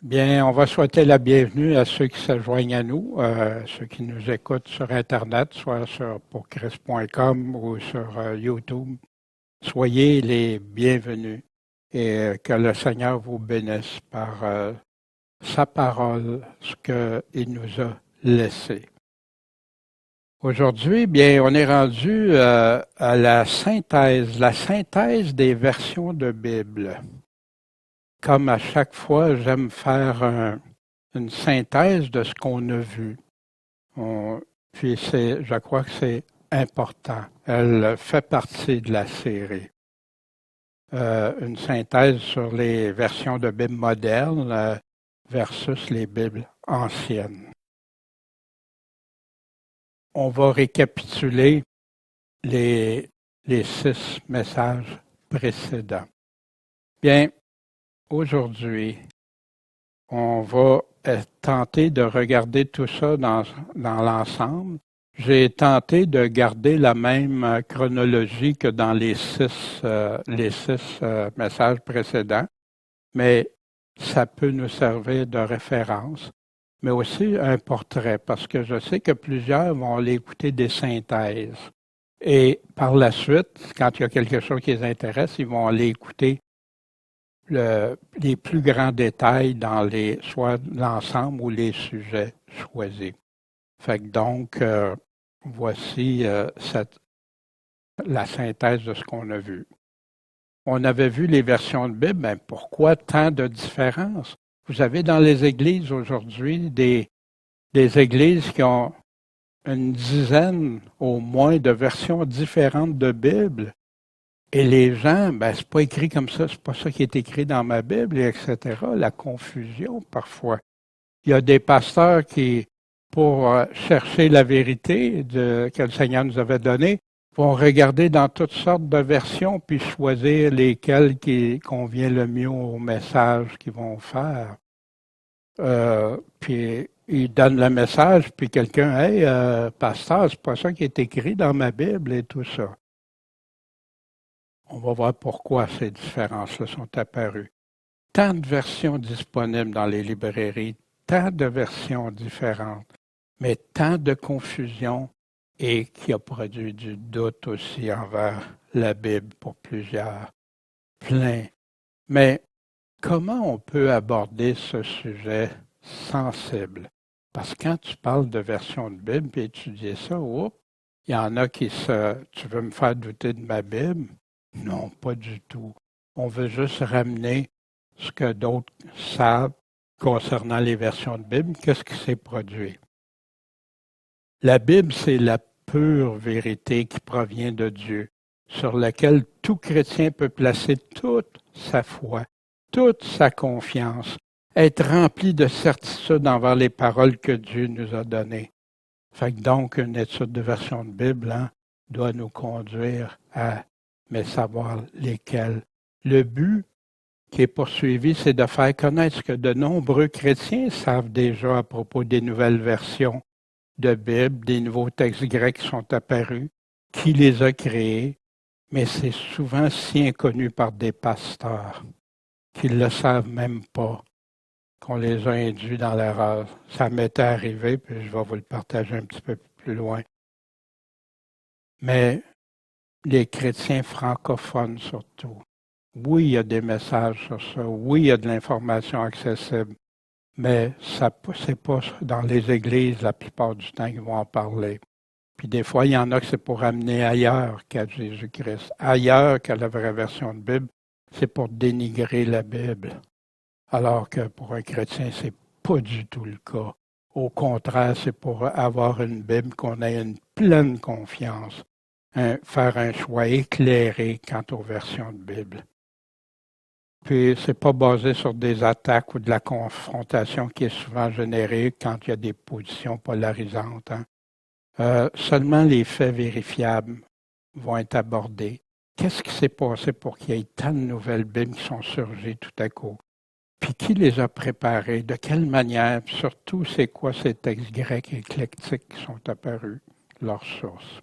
Bien, on va souhaiter la bienvenue à ceux qui se joignent à nous, ceux qui nous écoutent sur Internet, soit sur pourchrist.com ou sur YouTube. Soyez les bienvenus et que le Seigneur vous bénisse par sa parole, ce qu'il nous a laissé. Aujourd'hui, bien, on est rendu à la synthèse des versions de Bible. Comme à chaque fois, j'aime faire une synthèse de ce qu'on a vu. Puis je crois que c'est important. Elle fait partie de la série. Une synthèse sur les versions de Bible modernes versus les Bibles anciennes. On va récapituler les 6 messages précédents. Bien, aujourd'hui, on va tenter de regarder tout ça dans l'ensemble. J'ai tenté de garder la même chronologie que dans les six messages précédents, mais ça peut nous servir de référence, mais aussi un portrait, parce que je sais que plusieurs vont aller écouter des synthèses. Et par la suite, quand il y a quelque chose qui les intéresse, ils vont aller écouter les plus grands détails dans soit l'ensemble ou les sujets choisis. Fait que donc, voici la synthèse de ce qu'on a vu. On avait vu les versions de Bible, mais pourquoi tant de différences? Vous avez dans les églises aujourd'hui des églises qui ont une dizaine au moins de versions différentes de Bible. Et les gens, c'est pas écrit comme ça, c'est pas ça qui est écrit dans ma Bible, etc. La confusion, parfois. Il y a des pasteurs qui, pour chercher la vérité que le Seigneur nous avait donnée, vont regarder dans toutes sortes de versions puis choisir lesquelles qui conviennent le mieux au message qu'ils vont faire. Puis ils donnent le message, puis quelqu'un, hey, pasteur, c'est pas ça qui est écrit dans ma Bible et tout ça. On va voir pourquoi ces différences-là sont apparues. Tant de versions disponibles dans les librairies, tant de versions différentes, mais tant de confusion et qui a produit du doute aussi envers la Bible pour plusieurs. Plein. Mais comment on peut aborder ce sujet sensible? Parce que quand tu parles de version de Bible et étudier ça, il y en a tu veux me faire douter de ma Bible? Non, pas du tout. On veut juste ramener ce que d'autres savent concernant les versions de Bible, qu'est-ce qui s'est produit. La Bible, c'est la pure vérité qui provient de Dieu, sur laquelle tout chrétien peut placer toute sa foi, toute sa confiance, être rempli de certitude envers les paroles que Dieu nous a données. Fait que donc, une étude de version de Bible doit nous conduire à savoir lesquelles. Le but qui est poursuivi, c'est de faire connaître ce que de nombreux chrétiens savent déjà à propos des nouvelles versions de Bible, des nouveaux textes grecs qui sont apparus, qui les a créés, mais c'est souvent si inconnu par des pasteurs qu'ils ne le savent même pas, qu'on les a induits dans l'erreur. Ça m'était arrivé, puis je vais vous le partager un petit peu plus loin. Mais les chrétiens francophones surtout. Oui, il y a des messages sur ça. Oui, il y a de l'information accessible. Mais c'est pas dans les églises la plupart du temps qu'ils vont en parler. Puis des fois, il y en a que c'est pour amener ailleurs qu'à Jésus-Christ. Ailleurs qu'à la vraie version de Bible, c'est pour dénigrer la Bible. Alors que pour un chrétien, c'est pas du tout le cas. Au contraire, c'est pour avoir une Bible qu'on ait une pleine confiance. Faire un choix éclairé quant aux versions de Bible. Puis, c'est pas basé sur des attaques ou de la confrontation qui est souvent générée quand il y a des positions polarisantes. Seulement les faits vérifiables vont être abordés. Qu'est-ce qui s'est passé pour qu'il y ait tant de nouvelles Bibles qui sont surgies tout à coup? Puis qui les a préparées? De quelle manière? Puis surtout, c'est quoi ces textes grecs éclectiques qui sont apparus? Leurs sources.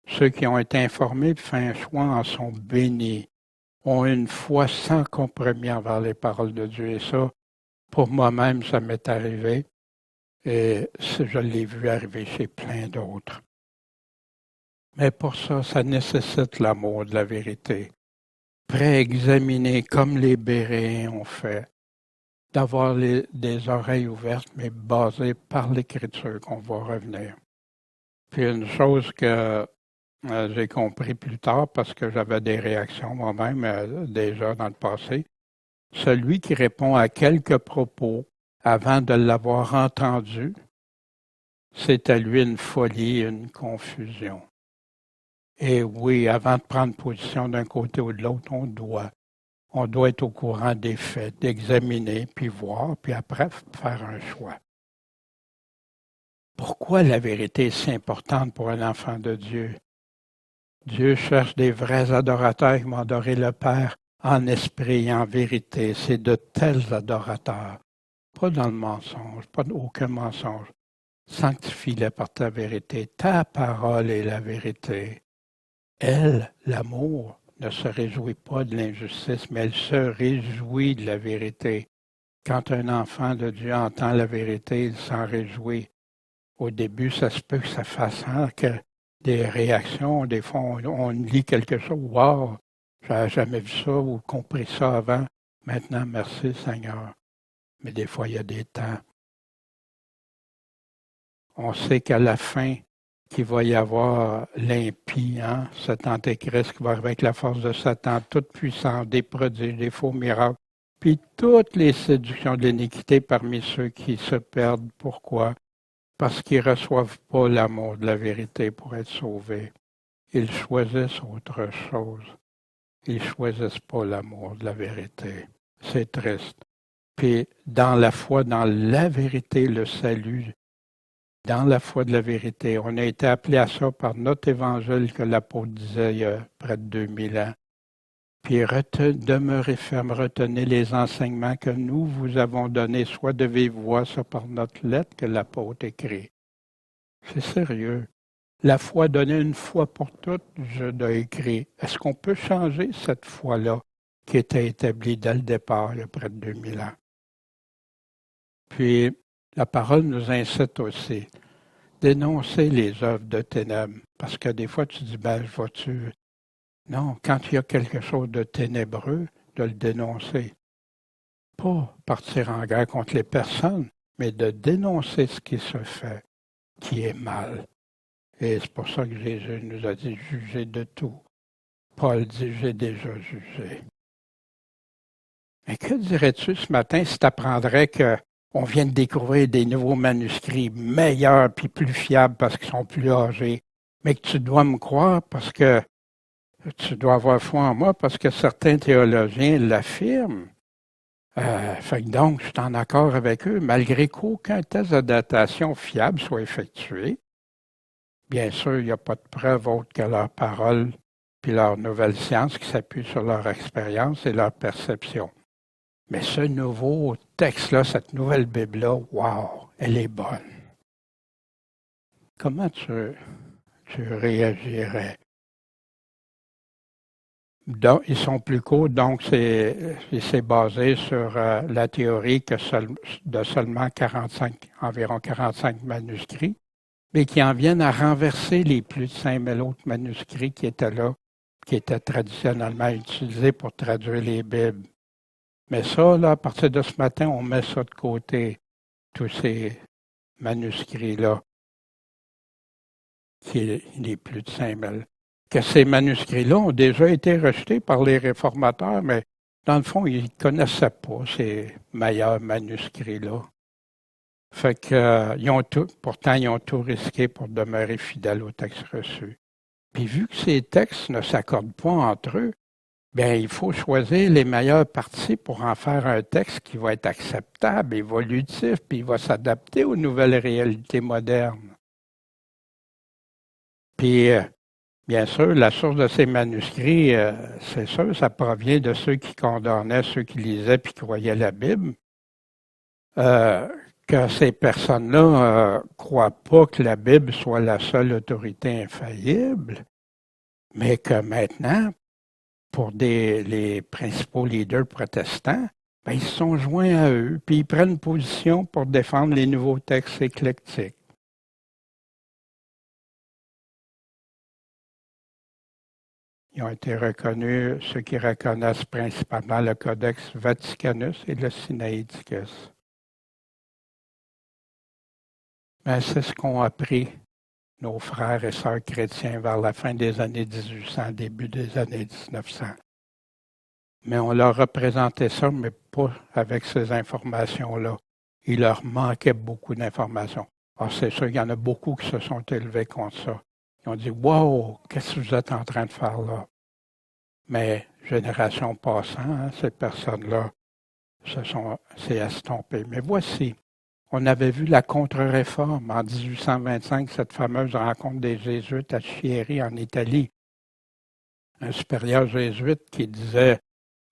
Ceux qui ont été informés et fait un choix en sont bénis, ont une foi sans compromis envers les paroles de Dieu. Et ça, Pour moi-même, ça m'est arrivé et je l'ai vu arriver chez plein d'autres. Mais pour ça, ça nécessite l'amour de la vérité. Préexaminer comme les Béréens ont fait, d'avoir des oreilles ouvertes, mais basées par l'Écriture qu'on va revenir. Puis une chose que j'ai compris plus tard, parce que j'avais des réactions moi-même déjà dans le passé, celui qui répond à quelques propos avant de l'avoir entendu, c'est à lui une folie, une confusion. Et oui, avant de prendre position d'un côté ou de l'autre, on doit être au courant des faits, d'examiner, puis voir, puis après faire un choix. Pourquoi la vérité est si importante pour un enfant de Dieu? Dieu cherche des vrais adorateurs qui vont adorer le Père en esprit et en vérité. C'est de tels adorateurs. Pas dans le mensonge, pas aucun mensonge. Sanctifie-les par ta vérité. Ta parole est la vérité. Elle, l'amour, ne se réjouit pas de l'injustice, mais elle se réjouit de la vérité. Quand un enfant de Dieu entend la vérité, il s'en réjouit. Au début, ça se peut que ça fasse que des réactions. Des fois, on lit quelque chose. Wow, j'avais jamais vu ça ou compris ça avant. Maintenant, merci Seigneur. Mais des fois, il y a des temps. On sait qu'à la fin, qu'il va y avoir l'impie, cet antéchrist qui va arriver avec la force de Satan, toute puissance, des prodiges, des faux miracles, puis toutes les séductions de l'iniquité parmi ceux qui se perdent. Pourquoi? Parce qu'ils ne reçoivent pas l'amour de la vérité pour être sauvés. Ils choisissent autre chose. Ils ne choisissent pas l'amour de la vérité. C'est triste. Puis dans la foi, dans la vérité, le salut, dans la foi de la vérité, on a été appelé à ça par notre évangile que l'apôtre disait il y a près de 2000 ans. Puis demeurez ferme, retenez les enseignements que nous vous avons donnés, soit de vive voix, soit par notre lettre que l'apôtre écrit. C'est sérieux. La foi donnée une fois pour toutes, je dois écrire. Est-ce qu'on peut changer cette foi-là qui était établie dès le départ, il y a près de 2000 ans? Puis, la parole nous incite aussi à dénoncer les œuvres de ténèbres. Parce que des fois, tu dis, je vais-tu... Non, quand il y a quelque chose de ténébreux, de le dénoncer. Pas partir en guerre contre les personnes, mais de dénoncer ce qui se fait, qui est mal. Et c'est pour ça que Jésus nous a dit juger de tout. Paul dit j'ai déjà jugé. Mais que dirais-tu ce matin si tu apprendrais qu'on vient de découvrir des nouveaux manuscrits meilleurs puis plus fiables parce qu'ils sont plus âgés, mais que tu dois me croire parce que tu dois avoir foi en moi parce que certains théologiens l'affirment. Fait que donc, je suis en accord avec eux, malgré qu'aucun test de datation fiable soit effectué. Bien sûr, il n'y a pas de preuve autre que leur parole puis leur nouvelle science qui s'appuie sur leur expérience et leur perception. Mais ce nouveau texte-là, cette nouvelle Bible-là, wow, elle est bonne. Comment tu réagirais? Donc, ils sont plus courts, donc c'est basé sur la théorie de seulement environ 45 manuscrits, mais qui en viennent à renverser les plus de 5000 autres manuscrits qui étaient là, qui étaient traditionnellement utilisés pour traduire les Bibles. Mais ça, là, à partir de ce matin, on met ça de côté, tous ces manuscrits-là, qui est les plus de 5000. Que ces manuscrits-là ont déjà été rejetés par les réformateurs, mais dans le fond, ils ne connaissaient pas ces meilleurs manuscrits-là. Fait que, pourtant, ils ont tout risqué pour demeurer fidèles aux textes reçus. Puis vu que ces textes ne s'accordent pas entre eux, bien, il faut choisir les meilleures parties pour en faire un texte qui va être acceptable, évolutif, puis il va s'adapter aux nouvelles réalités modernes. Puis, bien sûr, la source de ces manuscrits, c'est sûr, ça provient de ceux qui condamnaient, ceux qui lisaient puis croyaient la Bible. Que ces personnes-là croient pas que la Bible soit la seule autorité infaillible, mais que maintenant, pour les principaux leaders protestants, ben, ils se sont joints à eux, puis ils prennent position pour défendre les nouveaux textes éclectiques. Ils ont été reconnus, ceux qui reconnaissent principalement le Codex Vaticanus et le Sinaiticus. Mais c'est ce qu'ont appris nos frères et sœurs chrétiens vers la fin des années 1800, début des années 1900. Mais on leur représentait ça, mais pas avec ces informations-là. Il leur manquait beaucoup d'informations. Alors, c'est sûr qu'il y en a beaucoup qui se sont élevés contre ça. Ils ont dit « Wow, qu'est-ce que vous êtes en train de faire là? » Mais, génération passant, ces personnes-là s'est estompées. Mais voici, on avait vu la contre-réforme en 1825, cette fameuse rencontre des Jésuites à Chieri, en Italie. Un supérieur jésuite qui disait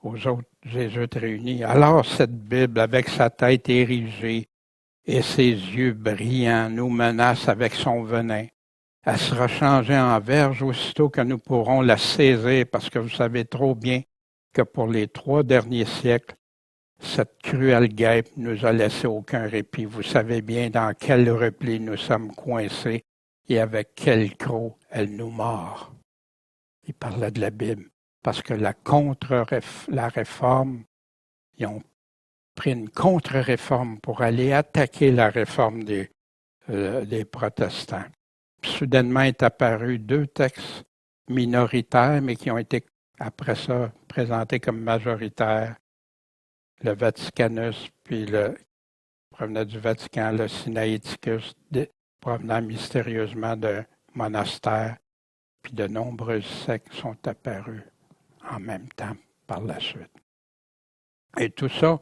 aux autres Jésuites réunis, « Alors cette Bible, avec sa tête érigée et ses yeux brillants, nous menace avec son venin. Elle sera changée en verge aussitôt que nous pourrons la saisir, parce que vous savez trop bien que pour les 3 derniers siècles, cette cruelle guêpe nous a laissé aucun répit. Vous savez bien dans quel repli nous sommes coincés et avec quel croc elle nous mord. » Il parlait de la Bible, parce que la réforme, ils ont pris une contre-réforme pour aller attaquer la réforme des protestants. Puis, soudainement est apparu 2 textes minoritaires, mais qui ont été après ça présentés comme majoritaires. Le Vaticanus, puis provenant du Vatican, le Sinaiticus, provenant mystérieusement d'un monastère, puis de nombreuses sectes sont apparues en même temps par la suite. Et tout ça,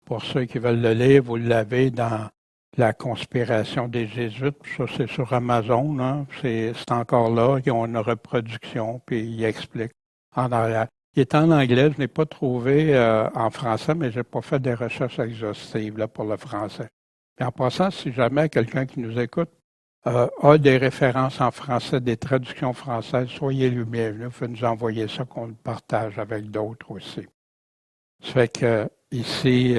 pour ceux qui veulent le lire, vous l'avez dans La conspiration des Jésuites. Ça, c'est sur Amazon. Hein? C'est encore là. Ils ont une reproduction, puis ils expliquent en arrière. Il est en anglais. Je n'ai pas trouvé en français, mais je n'ai pas fait des recherches exhaustives là, pour le français. Et en passant, si jamais quelqu'un qui nous écoute a des références en français, des traductions françaises, soyez le bienvenu. Vous pouvez nous envoyer ça, qu'on le partage avec d'autres aussi. Ça fait que ici,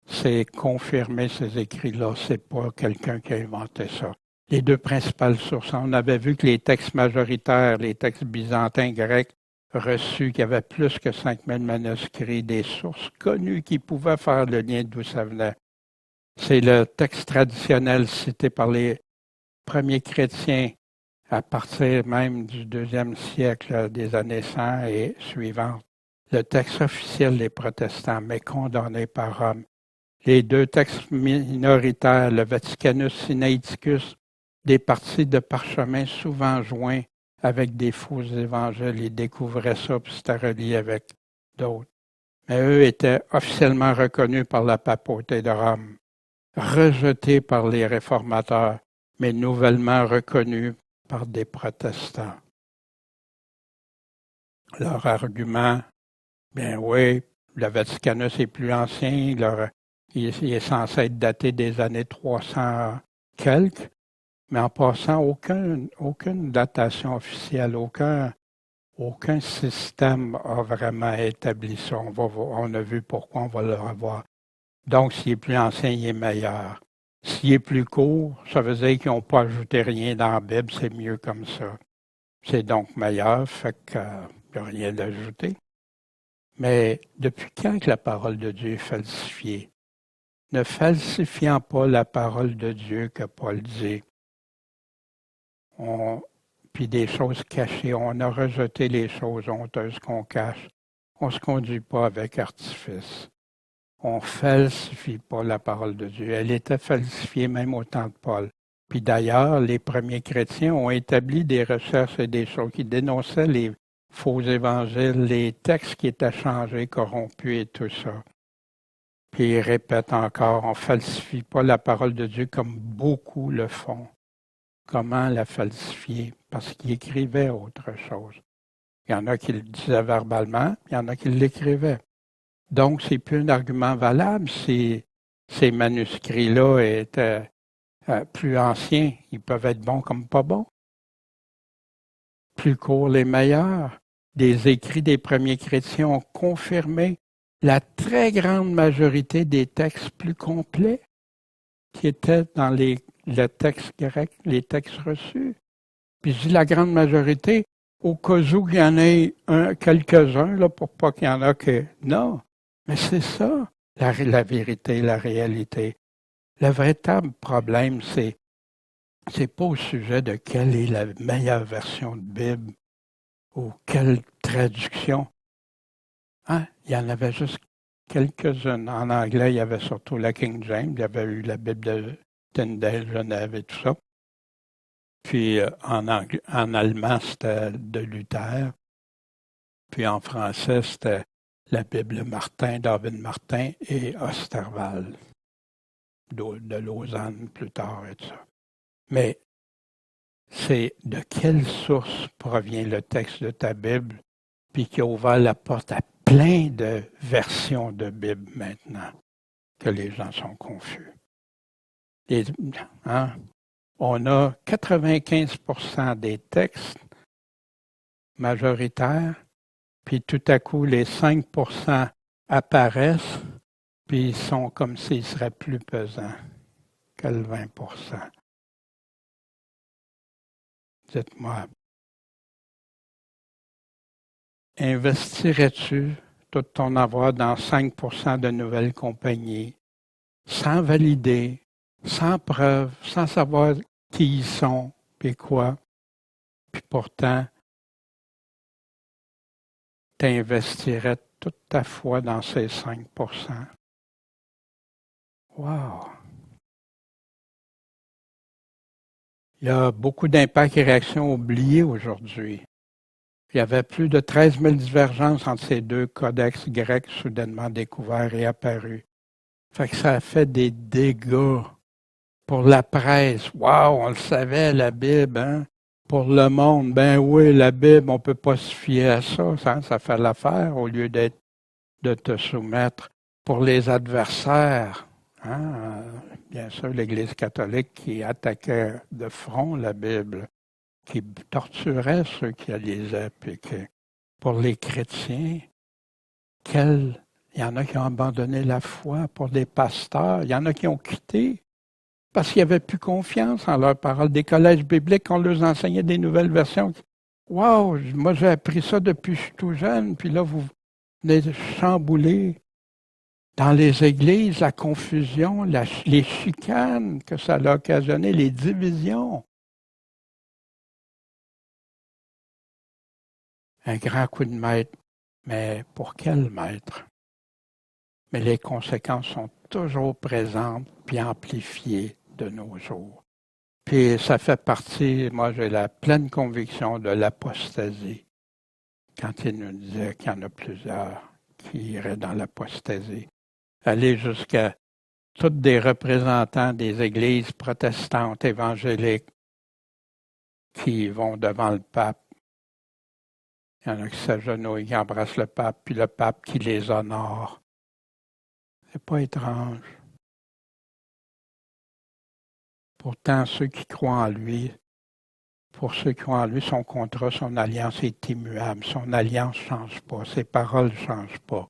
c'est confirmé, ces écrits-là. C'est pas quelqu'un qui a inventé ça. Les 2 principales sources, on avait vu que les textes majoritaires, les textes byzantins grecs reçus, qui avaient plus que 5000 manuscrits, des sources connues qui pouvaient faire le lien d'où ça venait. C'est le texte traditionnel cité par les premiers chrétiens à partir même du 2e siècle des années 100 et suivantes. Le texte officiel des protestants, mais condamné par Rome. Les 2 textes minoritaires, le Vaticanus Sinaiticus, des parties de parchemin souvent joints avec des faux évangiles. Ils découvraient ça, puis c'était relié avec d'autres. Mais eux étaient officiellement reconnus par la papauté de Rome, rejetés par les réformateurs, mais nouvellement reconnus par des protestants. Leur argument, bien oui, le Vaticanus est plus ancien, il est censé être daté des années 300 quelques, mais en passant, aucune datation officielle, aucun système a vraiment établi ça. On a vu pourquoi, on va le revoir. Donc, s'il est plus ancien, il est meilleur. S'il est plus court, ça veut dire qu'ils n'ont pas ajouté rien dans la Bible, c'est mieux comme ça. C'est donc meilleur, fait qu'il n'y a rien d'ajouté. Mais depuis quand que la parole de Dieu est falsifiée? Ne falsifiant pas la parole de Dieu que Paul dit. Puis des choses cachées, on a rejeté les choses honteuses qu'on cache. On ne se conduit pas avec artifice. On ne falsifie pas la parole de Dieu. Elle était falsifiée même au temps de Paul. Puis d'ailleurs, les premiers chrétiens ont établi des recherches et des choses qui dénonçaient les faux évangiles, les textes qui étaient changés, corrompus et tout ça. Puis ils répètent encore, on ne falsifie pas la parole de Dieu comme beaucoup le font. Comment la falsifier? Parce qu'ils écrivaient autre chose. Il y en a qui le disaient verbalement, il y en a qui l'écrivaient. Donc, c'est plus un argument valable si ces manuscrits-là étaient plus anciens. Ils peuvent être bons comme pas bons. Plus courts les meilleurs. Des écrits des premiers chrétiens ont confirmé la très grande majorité des textes plus complets qui étaient dans le texte grec, les textes reçus. Puis je dis la grande majorité, au cas où il y en ait quelques-uns, là, pour pas qu'il y en a que... Non, mais c'est ça, la vérité, la réalité. Le véritable problème, c'est pas au sujet de quelle est la meilleure version de Bible ou quelle traduction. Hein? Il y en avait juste quelques-unes. En anglais, il y avait surtout la King James, il y avait eu la Bible de Tyndale, Genève et tout ça. Puis en allemand, c'était de Luther. Puis en français, c'était la Bible Martin, David Martin et Osterwald, de Lausanne plus tard et tout ça. Mais c'est de quelle source provient le texte de ta Bible, puis qui a ouvert la porte à plein de versions de Bible maintenant, que les gens sont confus. On a 95% des textes majoritaires, puis tout à coup, les 5% apparaissent, puis ils sont comme s'ils seraient plus pesants que le 20%. Dites-moi, investirais-tu tout ton avoir dans 5% de nouvelles compagnies, sans valider, sans preuve, sans savoir qui ils sont, puis quoi, puis pourtant, tu investirais toute ta foi dans ces 5%. Wow! Il y a beaucoup d'impacts et réactions oubliés aujourd'hui. Il y avait plus de 13 000 divergences entre ces deux codex grecs soudainement découverts et apparus. Fait que ça a fait des dégâts pour la presse. Wow, on le savait, la Bible, hein? Pour le monde, ben oui, la Bible, on ne peut pas se fier à ça, ça fait l'affaire au lieu de te soumettre. Pour les adversaires, hein? Bien sûr, l'Église catholique qui attaquait de front la Bible, qui torturait ceux qui la lisaient, puis que pour les chrétiens, il y en a qui ont abandonné la foi pour des pasteurs, il y en a qui ont quitté parce qu'ils n'avaient plus confiance en leurs paroles. Des collèges bibliques, on leur enseignait des nouvelles versions. Wow, moi j'ai appris ça depuis que je suis tout jeune, puis là vous venez de chambouler dans les églises la confusion, les chicanes que ça a occasionné, les divisions. Un grand coup de maître. Mais pour quel maître? Mais les conséquences sont toujours présentes puis amplifiées de nos jours. Puis ça fait partie, moi j'ai la pleine conviction de l'apostasie. Quand il nous disait qu'il y en a plusieurs qui iraient dans l'apostasie. Aller jusqu'à tous des représentants des églises protestantes évangéliques qui vont devant le pape. Il y en a qui s'agenouillent, qui embrassent le pape, puis le pape qui les honore. C'est pas étrange. Pourtant, ceux qui croient en lui, pour ceux qui croient en lui, son contrat, son alliance est immuable. Son alliance ne change pas. Ses paroles ne changent pas.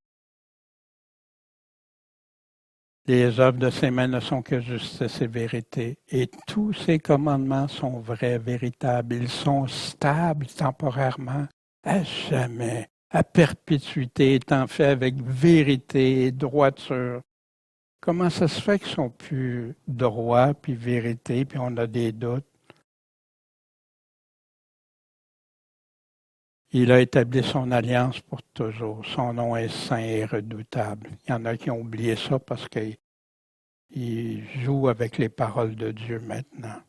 Les œuvres de ses mains ne sont que justice et vérité. Et tous ses commandements sont vrais, véritables. Ils sont stables temporairement, à jamais, à perpétuité, étant faits avec vérité et droiture. Comment ça se fait qu'ils sont plus droits, puis vérité, puis on a des doutes? Il a établi son alliance pour toujours. Son nom est saint et redoutable. Il y en a qui ont oublié ça parce qu'ils jouent avec les paroles de Dieu maintenant.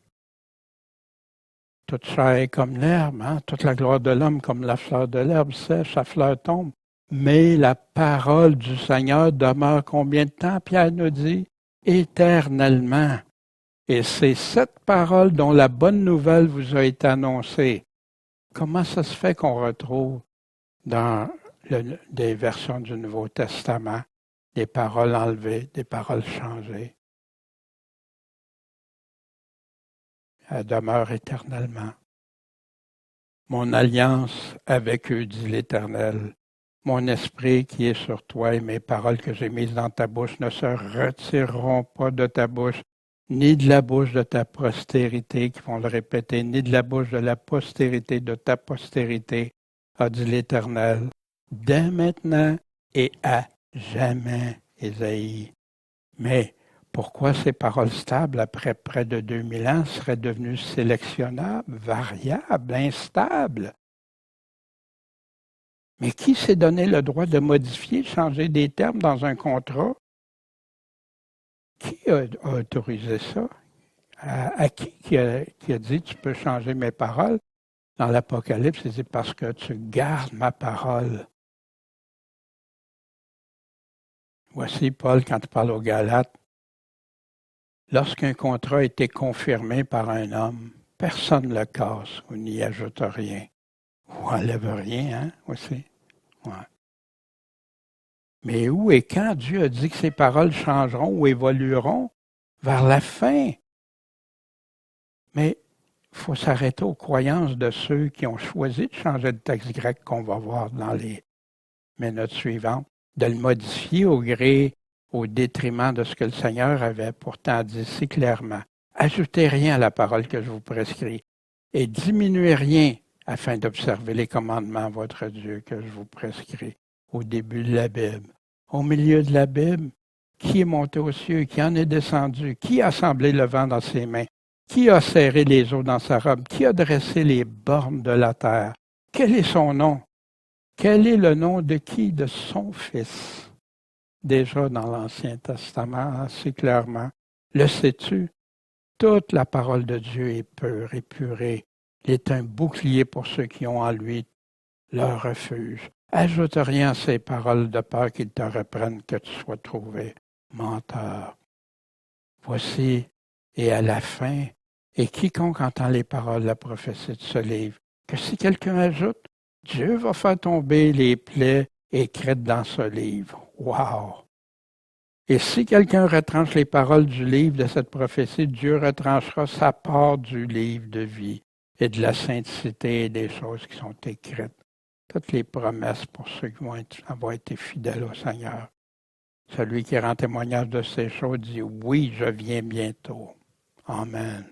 Toute chair est comme l'herbe, hein? Toute la gloire de l'homme comme la fleur de l'herbe sèche, sa fleur tombe. Mais la parole du Seigneur demeure combien de temps? Pierre nous dit, éternellement. Et c'est cette parole dont la bonne nouvelle vous a été annoncée. Comment ça se fait qu'on retrouve dans des versions du Nouveau Testament des paroles enlevées, des paroles changées? Elle demeure éternellement. Mon alliance avec eux, dit l'Éternel, Mon esprit qui est sur toi et mes paroles que j'ai mises dans ta bouche ne se retireront pas de ta bouche, ni de la bouche de ta postérité, qui vont le répéter, ni de la bouche de la postérité de ta postérité, a dit l'Éternel, dès maintenant et à jamais, Ésaïe. Mais pourquoi ces paroles stables, après près de 2000 ans, seraient devenues sélectionnables, variables, instables? Mais qui s'est donné le droit de modifier, changer des termes dans un contrat? Qui a autorisé ça? À qui a dit tu peux changer mes paroles? Dans l'Apocalypse, c'est parce que tu gardes ma parole. Voici Paul quand il parle aux Galates. Lorsqu'un contrat a été confirmé par un homme, personne ne le casse ou n'y ajoute rien. Ou enlève rien, hein, aussi. Ouais. Mais où et quand Dieu a dit que ces paroles changeront ou évolueront? Vers la fin. Mais il faut s'arrêter aux croyances de ceux qui ont choisi de changer le texte grec qu'on va voir dans les minutes suivantes, de le modifier au détriment de ce que le Seigneur avait pourtant dit si clairement. Ajoutez rien à la parole que je vous prescris et diminuez rien afin d'observer les commandements de votre Dieu que je vous prescris au début de la Bible. Au milieu de la Bible, qui est monté aux cieux, qui en est descendu, qui a semblé le vent dans ses mains, qui a serré les eaux dans sa robe, qui a dressé les bornes de la terre. Quel est son nom? Quel est le nom de qui? De son Fils. Déjà dans l'Ancien Testament, assez clairement. Le sais-tu? Toute la parole de Dieu est pure, épurée. Il est un bouclier pour ceux qui ont en lui leur refuge. Ajoute rien à ces paroles de peur qu'ils te reprennent que tu sois trouvé menteur. Voici, et à la fin, et quiconque entend les paroles de la prophétie de ce livre, que si quelqu'un ajoute, Dieu va faire tomber les plaies écrites dans ce livre. Wow! Et si quelqu'un retranche les paroles du livre de cette prophétie, Dieu retranchera sa part du livre de vie et de la sainteté et des choses qui sont écrites. Toutes les promesses pour ceux qui vont avoir été fidèles au Seigneur. Celui qui rend témoignage de ces choses dit « Oui, je viens bientôt. » Amen.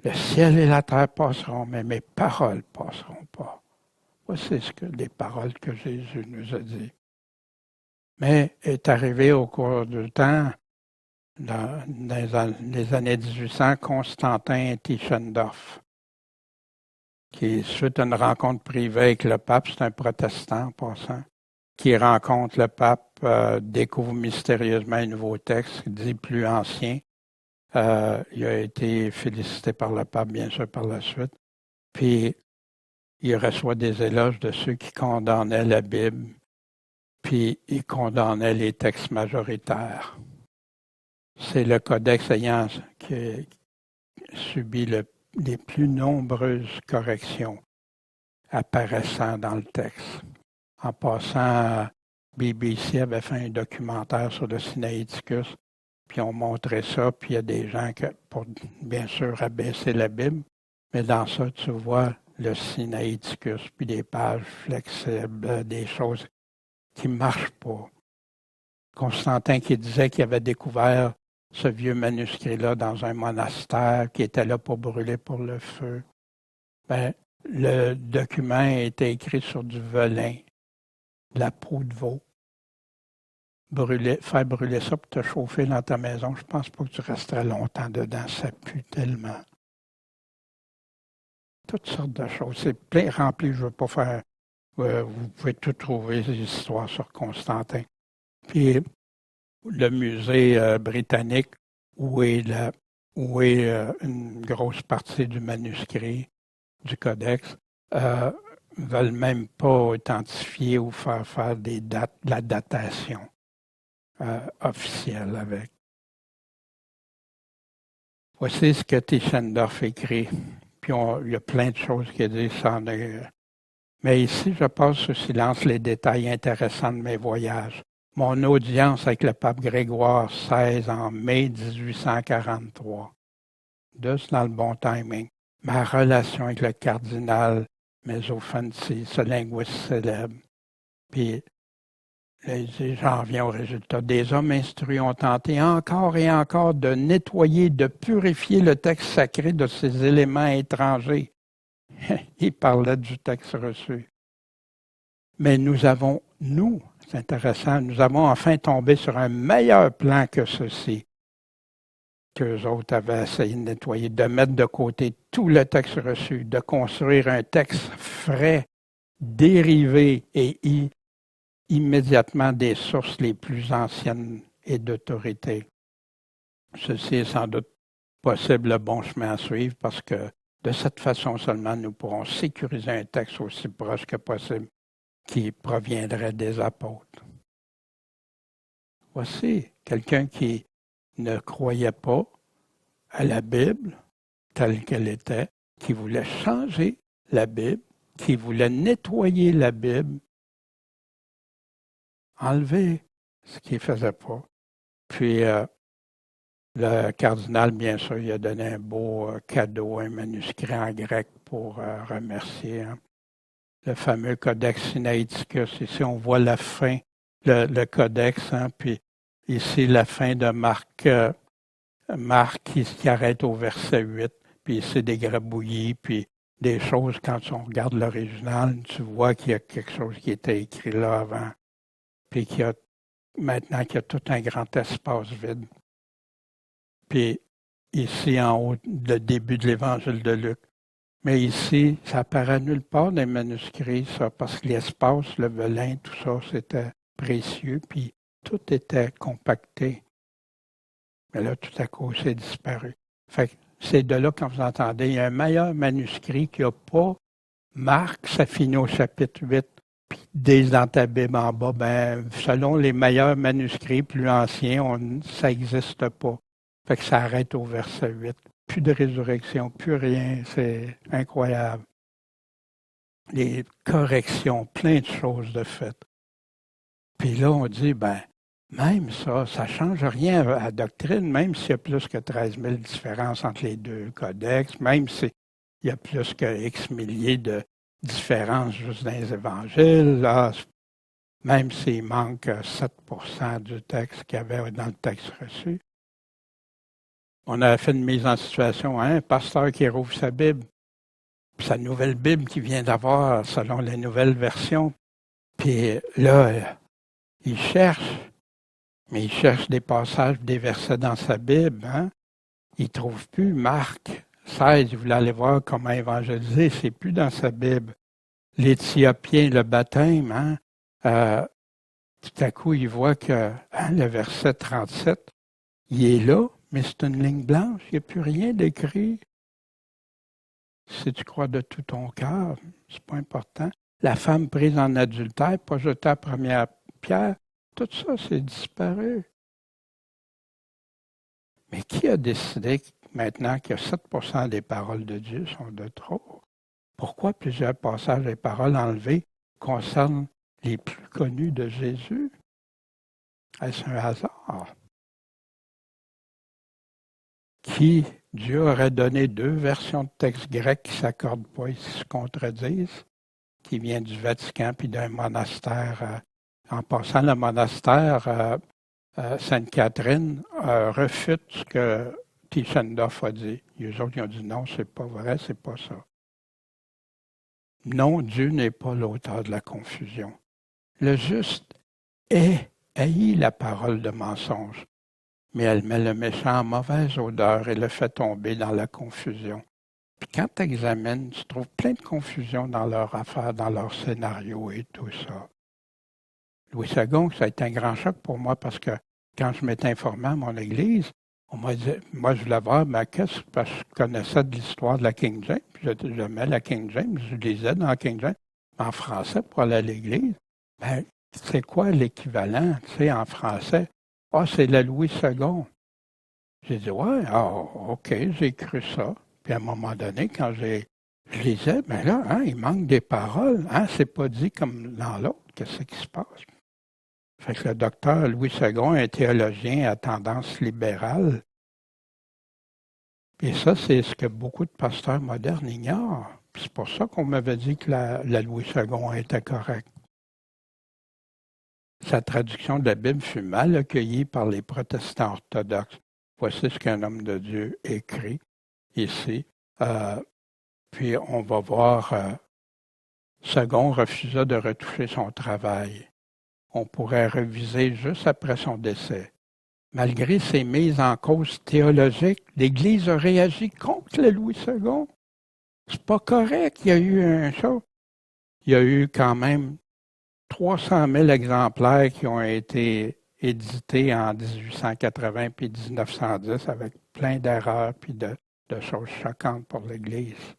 Le ciel et la terre passeront, mais mes paroles ne passeront pas. Voici ce que les paroles que Jésus nous a dit. Mais est arrivé au cours du temps, dans les années 1800, Constantin Tischendorf, qui, suite à une rencontre privée avec le pape, c'est un protestant en passant, qui rencontre le pape, découvre mystérieusement un nouveau texte, dit plus ancien. Il a été félicité par le pape, bien sûr, par la suite. Puis, il reçoit des éloges de ceux qui condamnaient la Bible, puis il condamnait les textes majoritaires. C'est le codex ayant qui a subi les plus nombreuses corrections apparaissant dans le texte. En passant, BBC avait fait un documentaire sur le Sinaïticus, puis on montrait ça, puis il y a des gens qui, pour bien sûr abaisser la Bible, mais dans ça, tu vois le Sinaïticus, puis des pages flexibles, des choses qui ne marchent pas. Constantin qui disait qu'il avait découvert ce vieux manuscrit-là dans un monastère qui était là pour brûler pour le feu. Ben, le document était écrit sur du velin, de la peau de veau. Faire brûler ça pour te chauffer dans ta maison, je pense pas que tu resterais longtemps dedans, ça pue tellement. Toutes sortes de choses. C'est plein rempli, je ne veux pas faire. Vous pouvez tout trouver, ces histoires sur Constantin. Puis le musée britannique, où est une grosse partie du manuscrit, du codex, ne veulent même pas authentifier ou faire des dates, de la datation officielle avec. Voici ce que Tischendorf écrit. Puis il y a plein de choses qui disent ça. Mais ici, je passe sous silence les détails intéressants de mes voyages. Mon audience avec le pape Grégoire XVI en mai 1843. Juste dans le bon timing. Ma relation avec le cardinal Merleau-Ponty, ce linguiste célèbre. Puis, là, il dit, j'en reviens au résultat. Des hommes instruits ont tenté encore et encore de nettoyer, de purifier le texte sacré de ses éléments étrangers. Il parlait du texte reçu. Mais c'est intéressant, nous avons enfin tombé sur un meilleur plan que ceci, qu'eux autres avaient essayé de nettoyer, de mettre de côté tout le texte reçu, de construire un texte frais, dérivé et immédiatement des sources les plus anciennes et d'autorité. Ceci est sans doute possible le bon chemin à suivre parce que de cette façon seulement nous pourrons sécuriser un texte aussi proche que possible qui proviendrait des apôtres. Voici quelqu'un qui ne croyait pas à la Bible telle qu'elle était, qui voulait changer la Bible, qui voulait nettoyer la Bible, enlever ce qu'il ne faisait pas. Puis le cardinal, bien sûr, il a donné un beau cadeau, un manuscrit en grec pour remercier. Hein. Le fameux Codex Sinaiticus. Ici, on voit la fin, le codex, hein, puis ici, la fin de Marc qui arrête au verset 8, puis c'est des grabouillis, puis des choses, quand on regarde l'original, tu vois qu'il y a quelque chose qui était écrit là avant, puis maintenant qu'il y a tout un grand espace vide. Puis ici, en haut, le début de l'Évangile de Luc. Mais ici, ça apparaît nulle part dans les manuscrits, ça, parce que l'espace, le velin, tout ça, c'était précieux, puis tout était compacté. Mais là, tout à coup, c'est disparu. Fait que c'est de là, quand vous entendez, il y a un meilleur manuscrit qui n'a pas Marc, ça finit au chapitre 8, puis dès dans ta Bible en bas, ben, selon les meilleurs manuscrits plus anciens, ça n'existe pas. Fait que ça arrête au verset 8. Plus de résurrection, plus rien, c'est incroyable. Les corrections, plein de choses de faites. Puis là, on dit, même ça ne change rien à la doctrine, même s'il y a plus que 13 000 différences entre les deux codex, même s'il y a plus que X milliers de différences juste dans les évangiles, là, même s'il manque 7% du texte qu'il y avait dans le texte reçu. On a fait une mise en situation, un pasteur qui rouvre sa Bible, sa nouvelle Bible qu'il vient d'avoir selon les nouvelles versions. Puis là, il cherche, mais il cherche des passages, des versets dans sa Bible. Hein? Il ne trouve plus Marc 16, il voulait aller voir comment évangéliser, c'est plus dans sa Bible. L'Éthiopien, le baptême, hein? Tout à coup, il voit que le verset 37, il est là, mais c'est une ligne blanche, il n'y a plus rien d'écrit. Si tu crois de tout ton cœur, c'est pas important. La femme prise en adultère, pas jetée à la première pierre, tout ça, c'est disparu. Mais qui a décidé maintenant que 7% des paroles de Dieu sont de trop? Pourquoi plusieurs passages et paroles enlevées concernent les plus connus de Jésus? Est-ce un hasard? Qui Dieu aurait donné deux versions de texte grec qui ne s'accordent pas et qui se contredisent, qui vient du Vatican puis d'un monastère. En passant, le monastère Sainte-Catherine refute ce que Tischendorf a dit. Les autres ils ont dit non, c'est pas vrai, c'est pas ça. Non, Dieu n'est pas l'auteur de la confusion. Le juste haït la parole de mensonge, mais elle met le méchant en mauvaise odeur et le fait tomber dans la confusion. Puis quand tu examines, tu trouves plein de confusion dans leur affaire, dans leur scénario et tout ça. Louis II, ça a été un grand choc pour moi parce que quand je m'étais informé à mon église, on m'a dit, moi je voulais voir, qu'est-ce que je connaissais de l'histoire de la King James, puis j'aimais la King James, je lisais dans la King James, en français pour aller à l'église. C'est quoi l'équivalent, en français? C'est la Louis II. J'ai dit, ouais, OK, j'ai cru ça. Puis à un moment donné, quand je lisais, il manque des paroles. C'est pas dit comme dans l'autre. Qu'est-ce qui se passe? Fait que le docteur Louis II, un théologien à tendance libérale. Et ça, c'est ce que beaucoup de pasteurs modernes ignorent. Puis c'est pour ça qu'on m'avait dit que la Louis II était correcte. Sa traduction de la Bible fut mal accueillie par les protestants orthodoxes. Voici ce qu'un homme de Dieu écrit ici. Puis on va voir, Second refusa de retoucher son travail. On pourrait réviser juste après son décès. Malgré ces mises en cause théologiques, l'Église a réagi contre le Louis II. C'est pas correct, il y a eu un show. Il y a eu quand même 300 000 exemplaires qui ont été édités en 1880 puis 1910 avec plein d'erreurs puis de choses choquantes pour l'Église.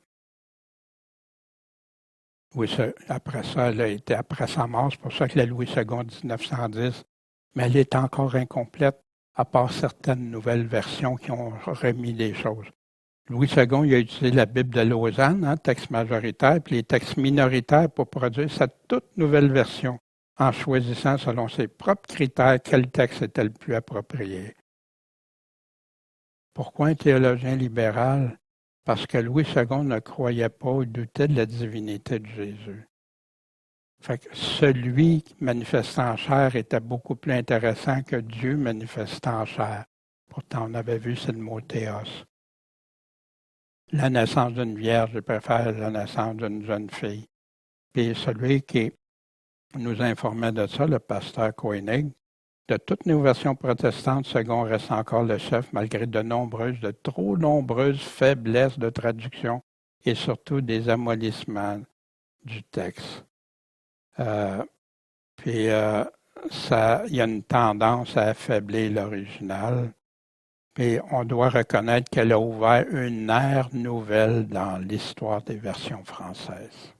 Oui, après ça, elle a été après sa mort, c'est pour ça que la Louis II 1910, mais elle est encore incomplète, à part certaines nouvelles versions qui ont remis des choses. Louis II, il a utilisé la Bible de Lausanne, texte majoritaire, puis les textes minoritaires pour produire sa toute nouvelle version, en choisissant selon ses propres critères quel texte était le plus approprié. Pourquoi un théologien libéral? Parce que Louis II ne croyait pas ou doutait de la divinité de Jésus. Fait que celui manifestant en chair était beaucoup plus intéressant que Dieu manifestant en chair. Pourtant, on avait vu, c'est le mot théos. La naissance d'une vierge, je préfère la naissance d'une jeune fille. Puis celui qui nous informait de ça, le pasteur Koenig, de toutes nos versions protestantes, Second reste encore le chef malgré de trop nombreuses faiblesses de traduction et surtout des amollissements du texte. Il y a une tendance à affaiblir l'original. Puis on doit reconnaître qu'elle a ouvert une ère nouvelle dans l'histoire des versions françaises.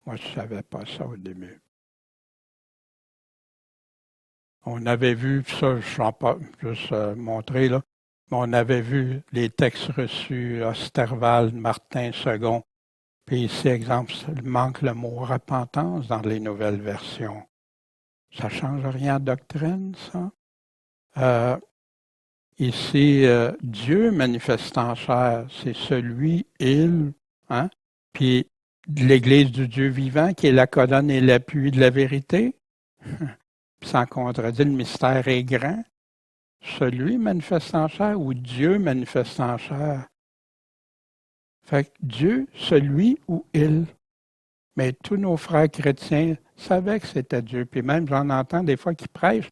Moi, je ne savais pas ça au début. On avait vu, ça je ne vais pas juste montrer, là, mais on avait vu les textes reçus, Osterwald, Martin II. Puis ici, exemple, il manque le mot repentance dans les nouvelles versions. Ça ne change rien en doctrine, ça? Ici, Dieu manifeste en chair, c'est celui, il, puis l'Église du Dieu vivant, qui est la colonne et l'appui de la vérité. Sans contredire, le mystère est grand. Celui manifeste en chair ou Dieu manifeste en chair? Fait que Dieu, celui ou il. Mais tous nos frères chrétiens savaient que c'était Dieu. Puis même, j'en entends des fois qui prêchent,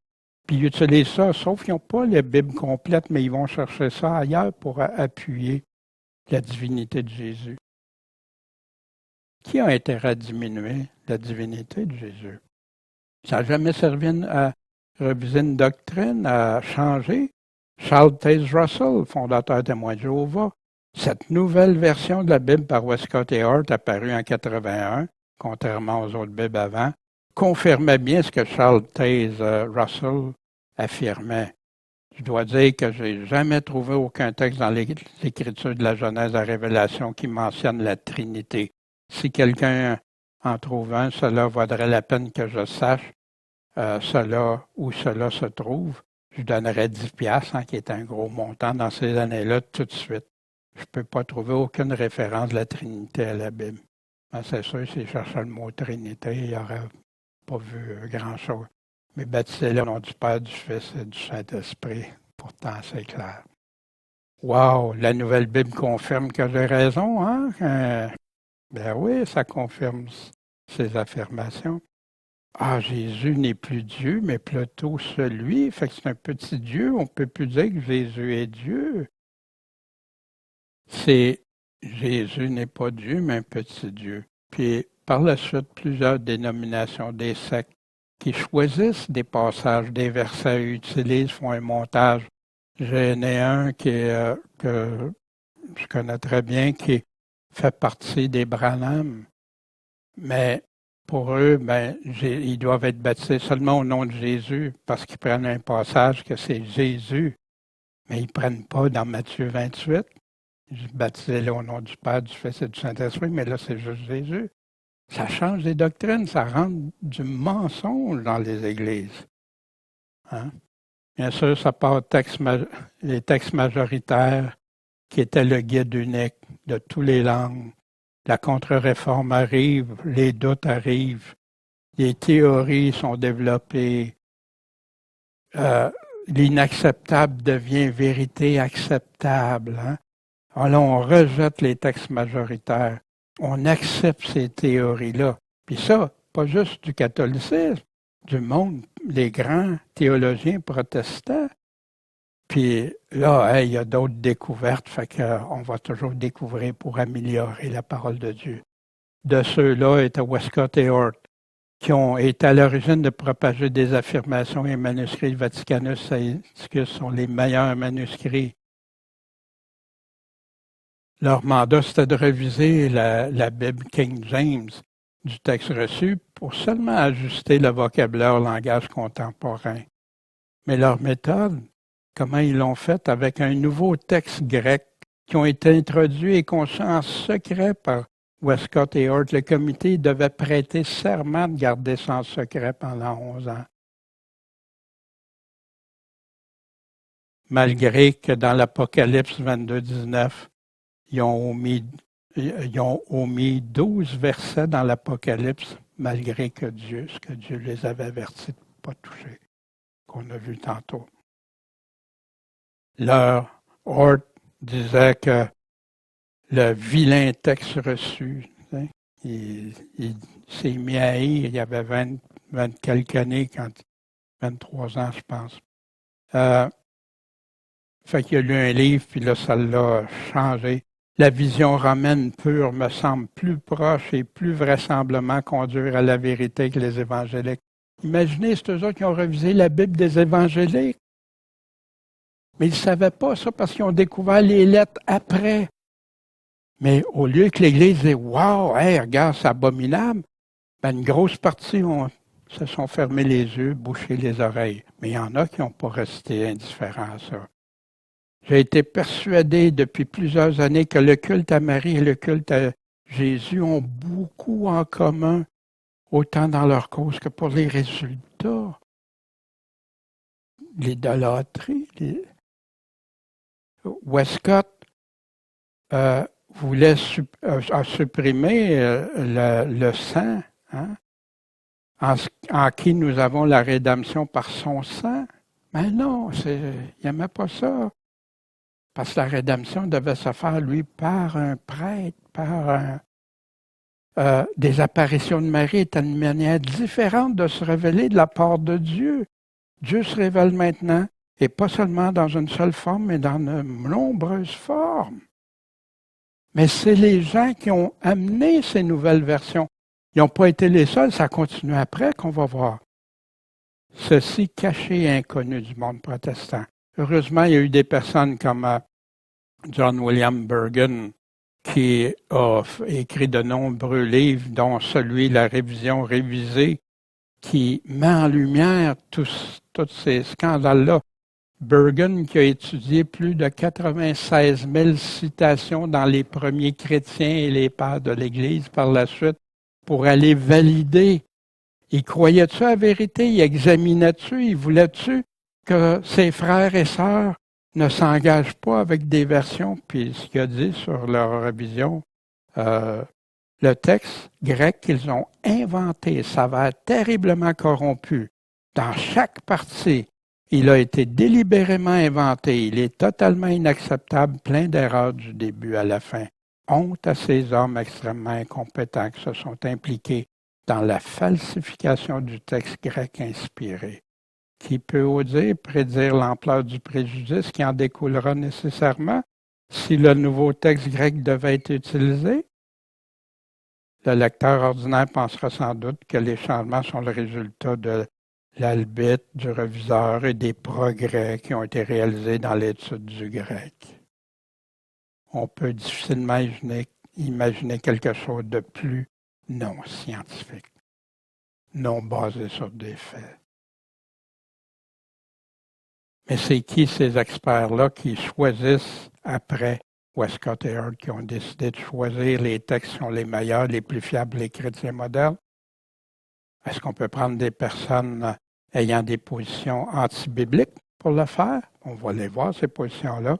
puis ils utilisent ça, sauf qu'ils n'ont pas la Bible complète, mais ils vont chercher ça ailleurs pour appuyer la divinité de Jésus. Qui a intérêt à diminuer la divinité de Jésus? Ça n'a jamais servi à réviser une doctrine, à changer. Charles Taze Russell, fondateur témoin de Jéhovah, cette nouvelle version de la Bible par Westcott et Hort, apparue en 81, contrairement aux autres Bibles avant, confirmait bien ce que Charles Taze Russell affirmait. Je dois dire que je n'ai jamais trouvé aucun texte dans l'Écriture de la Genèse à Révélation qui mentionne la Trinité. Si quelqu'un en trouve un, cela vaudrait la peine que je sache cela où cela se trouve. Je donnerais 10 piastres, qui est un gros montant dans ces années-là, tout de suite. Je ne peux pas trouver aucune référence de la Trinité à la Bible. Ben, c'est sûr, si je cherchais le mot Trinité, il n'aurait pas vu grand-chose. Mais baptisé au nom du Père, du Fils et du Saint-Esprit. Pourtant, c'est clair. Wow! La Nouvelle Bible confirme que j'ai raison, hein? Ben oui, ça confirme ces affirmations. Ah, Jésus n'est plus Dieu, mais plutôt celui. Fait que c'est un petit Dieu. On ne peut plus dire que Jésus est Dieu. Jésus n'est pas Dieu, mais un petit Dieu. Puis par la suite, plusieurs dénominations, des sectes qui choisissent des passages, des versets, utilisent, font un montage. J'en ai un que je connais très bien, qui fait partie des Branham. Mais pour eux, ils doivent être baptisés seulement au nom de Jésus parce qu'ils prennent un passage que c'est Jésus. Mais ils ne prennent pas dans Matthieu 28. Baptisez-les au nom du Père, du Fils et du Saint-Esprit, mais là, c'est juste Jésus. Ça change les doctrines, ça rend du mensonge dans les églises. Bien sûr, ça part les textes majoritaires qui étaient le guide unique de toutes les langues. La contre-réforme arrive, les doutes arrivent, les théories sont développées, l'inacceptable devient vérité acceptable. Hein? Alors, on rejette les textes majoritaires. On accepte ces théories-là. Puis ça, pas juste du catholicisme, du monde, les grands théologiens protestants. Puis là, il y a d'autres découvertes, fait qu'on va toujours découvrir pour améliorer la parole de Dieu. De ceux-là étaient Westcott et Hort, qui ont été à l'origine de propager des affirmations et manuscrits Vaticanus Sainticus sont les meilleurs manuscrits. Leur mandat, c'était de réviser la Bible King James du texte reçu pour seulement ajuster le vocabulaire au langage contemporain. Mais leur méthode, comment ils l'ont fait avec un nouveau texte grec qui ont été introduits et conçus en secret par Westcott et Hort. Le comité devait prêter serment de garder ça en secret pendant 11 ans. Malgré que dans l'Apocalypse 22-19, ils ont omis 12 versets dans l'Apocalypse, malgré que ce que Dieu les avait avertis de ne pas toucher, qu'on a vu tantôt. Hort disait que le vilain texte reçu, il s'est mis à haïr, il y avait 20 quelques années, 23 ans, je pense. Fait qu'il a lu un livre, puis là, ça l'a changé. La vision romaine pure me semble plus proche et plus vraisemblablement conduire à la vérité que les évangéliques. Imaginez, c'est eux autres qui ont révisé la Bible des évangéliques. Mais ils ne savaient pas ça parce qu'ils ont découvert les lettres après. Mais au lieu que l'Église dise « Wow, hey, regarde, c'est abominable », ben, une grosse partie se sont fermés les yeux, bouché les oreilles. Mais il y en a qui n'ont pas resté indifférents à ça. J'ai été persuadé depuis plusieurs années que le culte à Marie et le culte à Jésus ont beaucoup en commun, autant dans leur cause que pour les résultats. L'idolâtrie. Westcott voulait supprimer le sang, hein, en qui nous avons la rédemption par son sang. Mais non, il n'aimait pas ça. Parce que la rédemption devait se faire, lui, par un prêtre, par des apparitions de Marie était une manière différente de se révéler de la part de Dieu. Dieu se révèle maintenant, et pas seulement dans une seule forme, mais dans de nombreuses formes. Mais c'est les gens qui ont amené ces nouvelles versions. Ils n'ont pas été les seuls, ça continue après qu'on va voir. Ceci caché et inconnu du monde protestant. Heureusement, il y a eu des personnes comme John William Burgon qui a écrit de nombreux livres, dont celui La révision révisée, qui met en lumière tous ces scandales-là. Burgon qui a étudié plus de 96 000 citations dans les premiers chrétiens et les pères de l'Église par la suite pour aller valider. Il croyait-tu à la vérité? Il examinait-tu? Il voulait-tu que ses frères et sœurs ne s'engagent pas avec des versions? Puis ce qu'il a dit sur leur révision, le texte grec qu'ils ont inventé s'avère terriblement corrompu. Dans chaque partie, il a été délibérément inventé. Il est totalement inacceptable, plein d'erreurs du début à la fin. Honte à ces hommes extrêmement incompétents qui se sont impliqués dans la falsification du texte grec inspiré. Qui peut oser prédire l'ampleur du préjudice qui en découlera nécessairement si le nouveau texte grec devait être utilisé? Le lecteur ordinaire pensera sans doute que les changements sont le résultat de l'arbitre du reviseur et des progrès qui ont été réalisés dans l'étude du grec. On peut difficilement imaginer quelque chose de plus non scientifique, non basé sur des faits. Mais c'est qui ces experts-là qui choisissent après Westcott et Hort qui ont décidé de choisir les textes qui sont les meilleurs, les plus fiables des chrétiens modernes? Est-ce qu'on peut prendre des personnes ayant des positions anti-bibliques pour le faire? On va les voir, ces positions-là.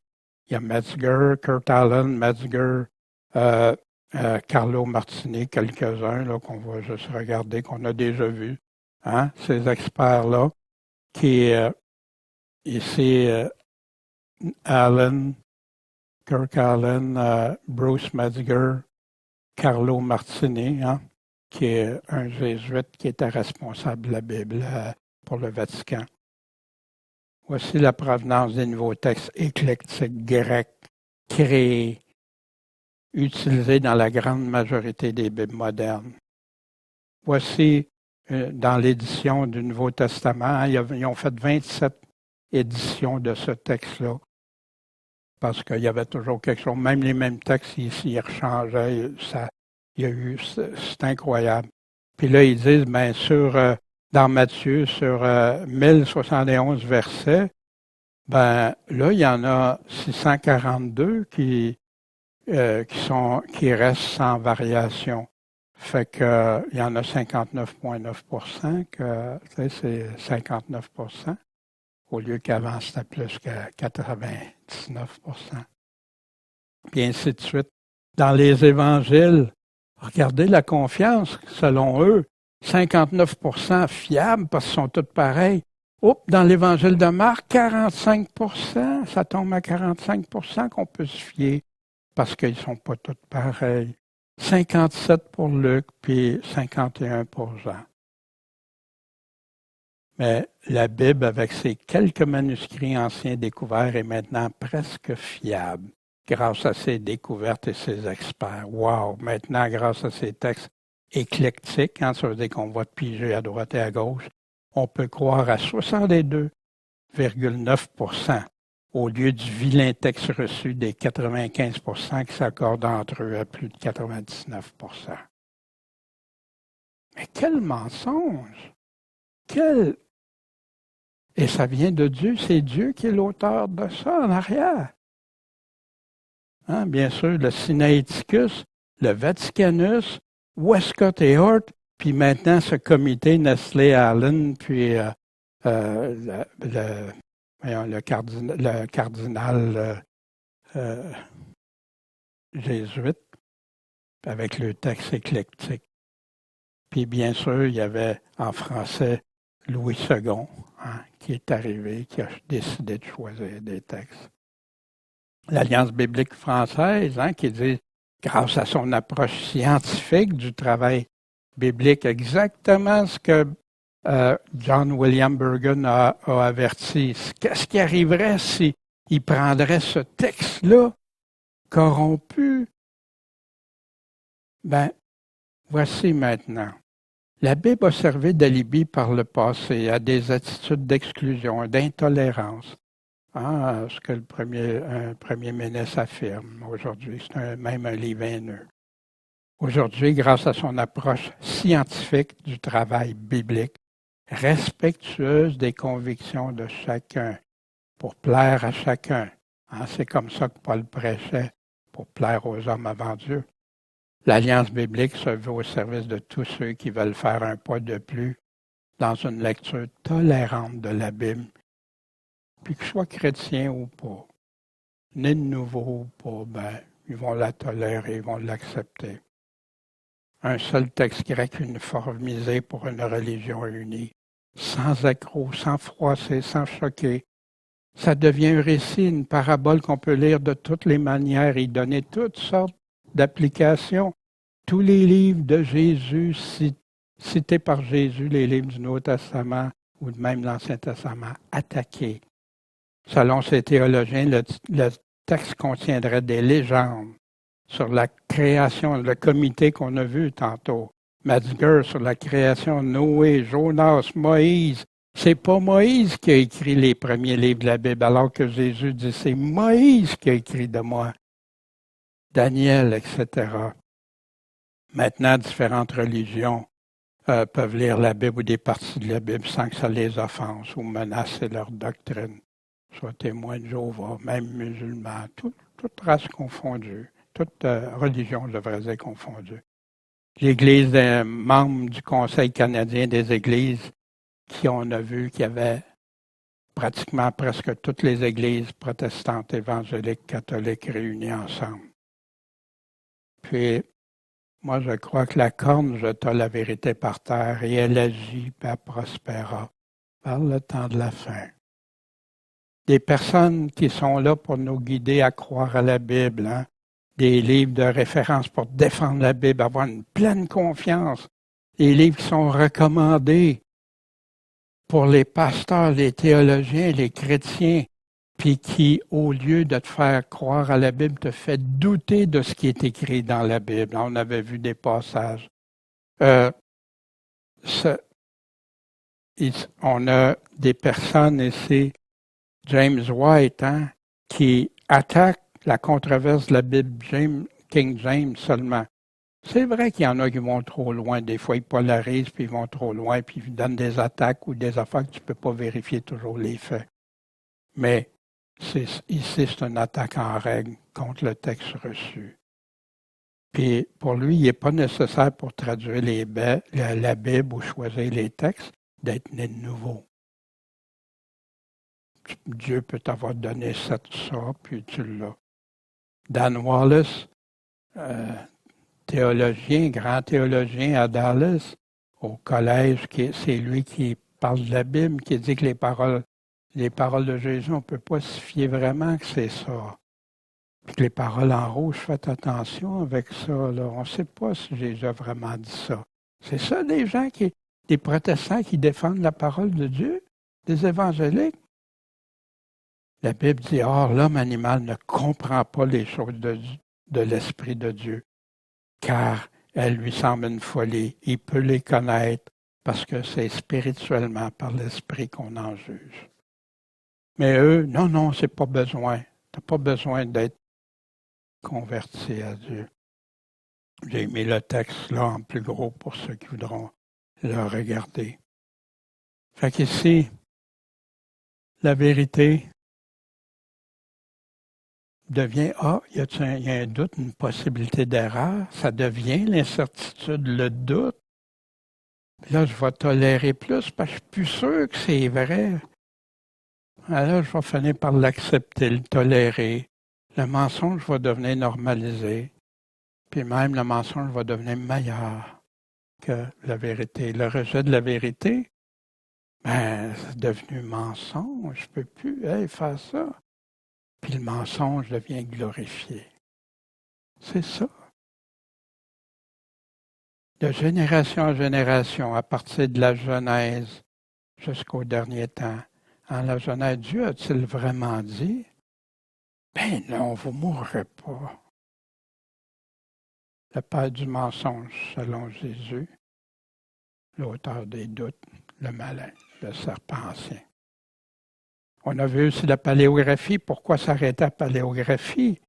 Il y a Metzger, Kurt Allen, Metzger, Carlo Martini, quelques-uns là, qu'on va juste regarder, qu'on a déjà vus, hein, ces experts-là, qui ici Allen, Kirk Allen, Bruce Metzger, Carlo Martini, hein, qui est un jésuite qui était responsable de la Bible pour le Vatican. Voici la provenance des nouveaux textes éclectiques grecs créés, utilisés dans la grande majorité des Bibles modernes. Voici dans l'édition du Nouveau Testament, ils ont fait 27 éditions de ce texte-là, parce qu'il y avait toujours quelque chose, même les mêmes textes, ils rechangeaient, c'est incroyable. Puis là, ils disent, bien sûr, dans Matthieu, sur 1071 versets, ben là, il y en a 642 qui restent sans variation. Fait que il y en a 59,9% que c'est 59%, au lieu qu'avant c'était plus que 99%. Puis ainsi de suite. Dans les évangiles, regardez la confiance, selon eux, 59% fiables parce qu'ils sont tous pareils. Oups, dans l'évangile de Marc, 45%, ça tombe à 45% qu'on peut se fier parce qu'ils ne sont pas tous pareils. 57 pour Luc, puis 51 pour Jean. Mais la Bible, avec ses quelques manuscrits anciens découverts, est maintenant presque fiable grâce à ses découvertes et ses experts. Wow! Maintenant, grâce à ces textes éclectiques, hein, ça veut dire qu'on va piger à droite et à gauche, on peut croire à 62,9% au lieu du vilain texte reçu des 95% qui s'accordent entre eux à plus de 99%. Mais quel mensonge! Et ça vient de Dieu, c'est Dieu qui est l'auteur de ça en arrière. Hein, bien sûr, le Sinaiticus, le Vaticanus, Westcott et Hort, puis maintenant ce comité Nestlé-Allen, puis le cardinal jésuite, avec le texte éclectique. Puis bien sûr, il y avait en français Louis II, hein, qui est arrivé, qui a décidé de choisir des textes. L'Alliance biblique française, hein, qui dit, grâce à son approche scientifique du travail biblique, exactement ce que John William Burgon a averti. Qu'est-ce qui arriverait s'il prendrait ce texte-là corrompu? Ben, voici maintenant. La Bible a servi d'alibi par le passé à des attitudes d'exclusion et d'intolérance. Hein, ce que un premier ministre affirme aujourd'hui. C'est même un livre haineux. Aujourd'hui, grâce à son approche scientifique du travail biblique, respectueuse des convictions de chacun, pour plaire à chacun. Hein, c'est comme ça que Paul prêchait, pour plaire aux hommes avant Dieu. L'Alliance biblique se veut au service de tous ceux qui veulent faire un pas de plus dans une lecture tolérante de la Bible, puis qu'ils soient chrétiens ou pas, nés de nouveau ou pas, ben, ils vont la tolérer, ils vont l'accepter. Un seul texte grec uniformisé pour une religion unie, sans accroc, sans froisser, sans choquer. Ça devient un récit, une parabole qu'on peut lire de toutes les manières, y donner toutes sortes d'applications. Tous les livres de Jésus, cités par Jésus, les livres du Nouveau Testament ou même l'Ancien Testament, attaqués. Selon ces théologiens, le texte contiendrait des légendes sur la création, le comité qu'on a vu tantôt. Metzger sur la création de Noé, Jonas, Moïse. C'est pas Moïse qui a écrit les premiers livres de la Bible, alors que Jésus dit c'est Moïse qui a écrit de moi. Daniel, etc. Maintenant, différentes religions peuvent lire la Bible ou des parties de la Bible sans que ça les offense ou menace leur doctrine. Soit témoins de Jéhovah, même musulmans, toute race confondue, toute religion, je devrais dire, confondue. L'Église des membres du Conseil canadien des Églises, qui on a vu qu'il y avait pratiquement presque toutes les églises protestantes, évangéliques, catholiques réunies ensemble. Puis, Moi, je crois que la corne jeta la vérité par terre et elle agit, puis elle prospéra par le temps de la fin. Des personnes qui sont là pour nous guider à croire à la Bible, hein? Des livres de référence pour défendre la Bible, avoir une pleine confiance. Des livres qui sont recommandés pour les pasteurs, les théologiens, les chrétiens, puis qui, au lieu de te faire croire à la Bible, te fait douter de ce qui est écrit dans la Bible. On avait vu des passages. On a des personnes ici, James White, hein, qui attaque la controverse de la Bible King James seulement. C'est vrai qu'il y en a qui vont trop loin. Des fois, ils polarisent, puis ils vont trop loin, puis ils donnent des attaques ou des affaires que tu ne peux pas vérifier toujours les faits. Mais ici, c'est une attaque en règle contre le texte reçu. Puis pour lui, il n'est pas nécessaire pour traduire la Bible ou choisir les textes d'être né de nouveau. Dieu peut t'avoir donné ça, puis tu l'as. Dan Wallace, théologien, grand théologien à Dallas, au collège, c'est lui qui parle de la Bible, qui dit que les paroles de Jésus, on ne peut pas se fier vraiment que c'est ça. Puis que les paroles en rouge, faites attention avec ça. Là. On ne sait pas si Jésus a vraiment dit ça. C'est ça des gens des protestants qui défendent la parole de Dieu, des évangéliques. La Bible dit, or l'homme animal ne comprend pas les choses de l'Esprit de Dieu, car elles lui semblent une folie. Il peut les connaître parce que c'est spirituellement par l'Esprit qu'on en juge. Mais eux, non, c'est pas besoin. Tu n'as pas besoin d'être converti à Dieu. J'ai mis le texte là en plus gros pour ceux qui voudront le regarder. Fait qu'ici, la vérité devient, il y a un doute, une possibilité d'erreur. Ça devient l'incertitude, le doute. Puis là, je vais tolérer plus parce que je suis plus sûr que c'est vrai. Alors, je vais finir par l'accepter, le tolérer. Le mensonge va devenir normalisé. Puis même le mensonge va devenir meilleur que la vérité. Le rejet de la vérité, c'est devenu mensonge. Je ne peux plus faire ça. Puis le mensonge devient glorifié. C'est ça. De génération en génération, à partir de la Genèse jusqu'au dernier temps, en la Genèse, Dieu a-t-il vraiment dit? Ben non, vous ne mourrez pas. Le père du mensonge, selon Jésus, l'auteur des doutes, le malin, le serpent ancien. On a vu aussi la paléographie. Pourquoi s'arrêter à la paléographie?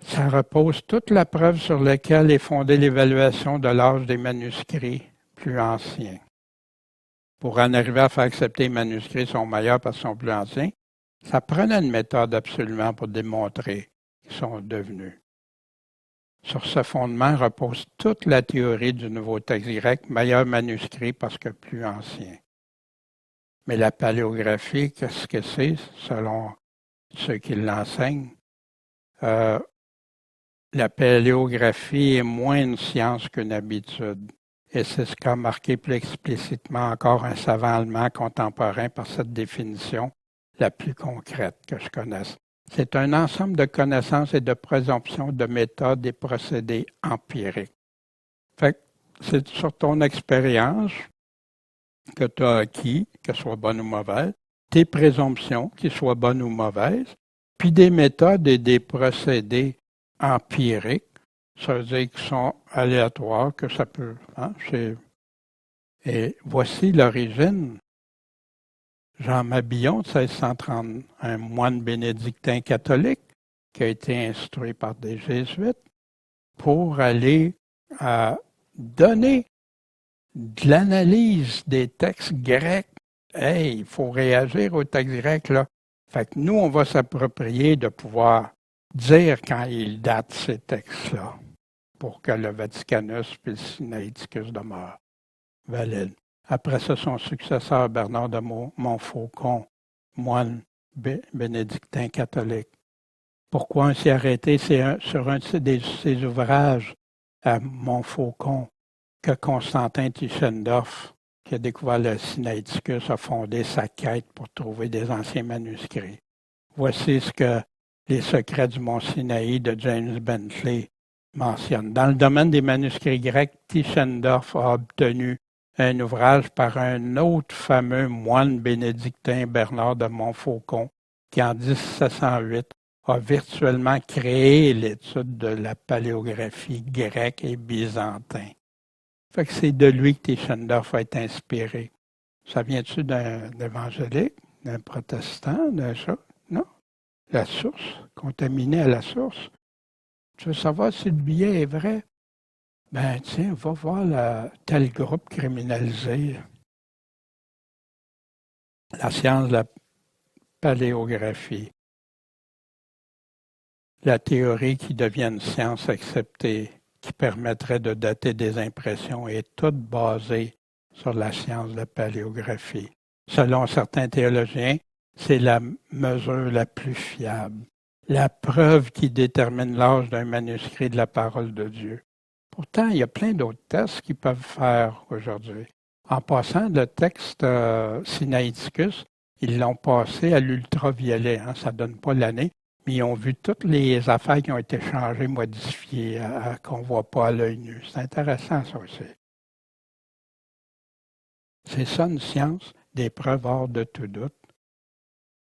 Ça repose toute la preuve sur laquelle est fondée l'évaluation de l'âge des manuscrits plus anciens. Pour en arriver à faire accepter les manuscrits sont meilleurs parce qu'ils sont plus anciens, ça prenait une méthode absolument pour démontrer qu'ils sont devenus. Sur ce fondement repose toute la théorie du nouveau texte grec, meilleur manuscrit parce que plus ancien. Mais la paléographie, qu'est-ce que c'est, selon ceux qui l'enseignent? La paléographie est moins une science qu'une habitude. Et c'est ce qu'a marqué plus explicitement encore un savant allemand contemporain par cette définition la plus concrète que je connaisse. C'est un ensemble de connaissances et de présomptions, de méthodes et procédés empiriques. Fait que c'est sur ton expérience que tu as acquis, qu'elle soit bonne ou mauvaise, tes présomptions, qu'elles soient bonnes ou mauvaises, puis des méthodes et des procédés empiriques, ça veut dire qu'ils sont aléatoires, que ça peut. Et voici l'origine. Jean Mabillon, de 1630, un moine bénédictin catholique qui a été instruit par des jésuites pour aller donner de l'analyse des textes grecs. Hey, il faut réagir aux textes grecs, là. Fait que nous, on va s'approprier de pouvoir dire quand ils datent ces textes-là pour que le Vaticanus puis le Sinaiticus demeurent valides. Après ça, son successeur, Bernard de Montfaucon, moine bénédictin catholique. Pourquoi on s'est arrêté sur un de ses ouvrages à Montfaucon que Constantin Tischendorf, qui a découvert le Sinaiticus, a fondé sa quête pour trouver des anciens manuscrits. Voici ce que les secrets du mont Sinaï de James Bentley mentionnent. Dans le domaine des manuscrits grecs, Tischendorf a obtenu un ouvrage par un autre fameux moine bénédictin, Bernard de Montfaucon, qui en 1708 a virtuellement créé l'étude de la paléographie grecque et byzantin. Fait que c'est de lui que Tischendorf a été inspiré. Ça vient-tu d'un évangélique, d'un protestant, d'un ça? Non. La source, contaminée à la source. Tu veux savoir si le billet est vrai? Ben tiens, va voir tel groupe criminalisé. La science de la paléographie. La théorie qui devient une science acceptée, qui permettrait de dater des impressions, est toute basée sur la science de la paléographie. Selon certains théologiens, c'est la mesure la plus fiable, la preuve qui détermine l'âge d'un manuscrit de la parole de Dieu. Pourtant, il y a plein d'autres tests qu'ils peuvent faire aujourd'hui. En passant, le texte Sinaiticus, ils l'ont passé à l'ultraviolet. Ça ne donne pas l'année, mais ils ont vu toutes les affaires qui ont été changées, modifiées, qu'on ne voit pas à l'œil nu. C'est intéressant, ça aussi. C'est ça une science, des preuves hors de tout doute.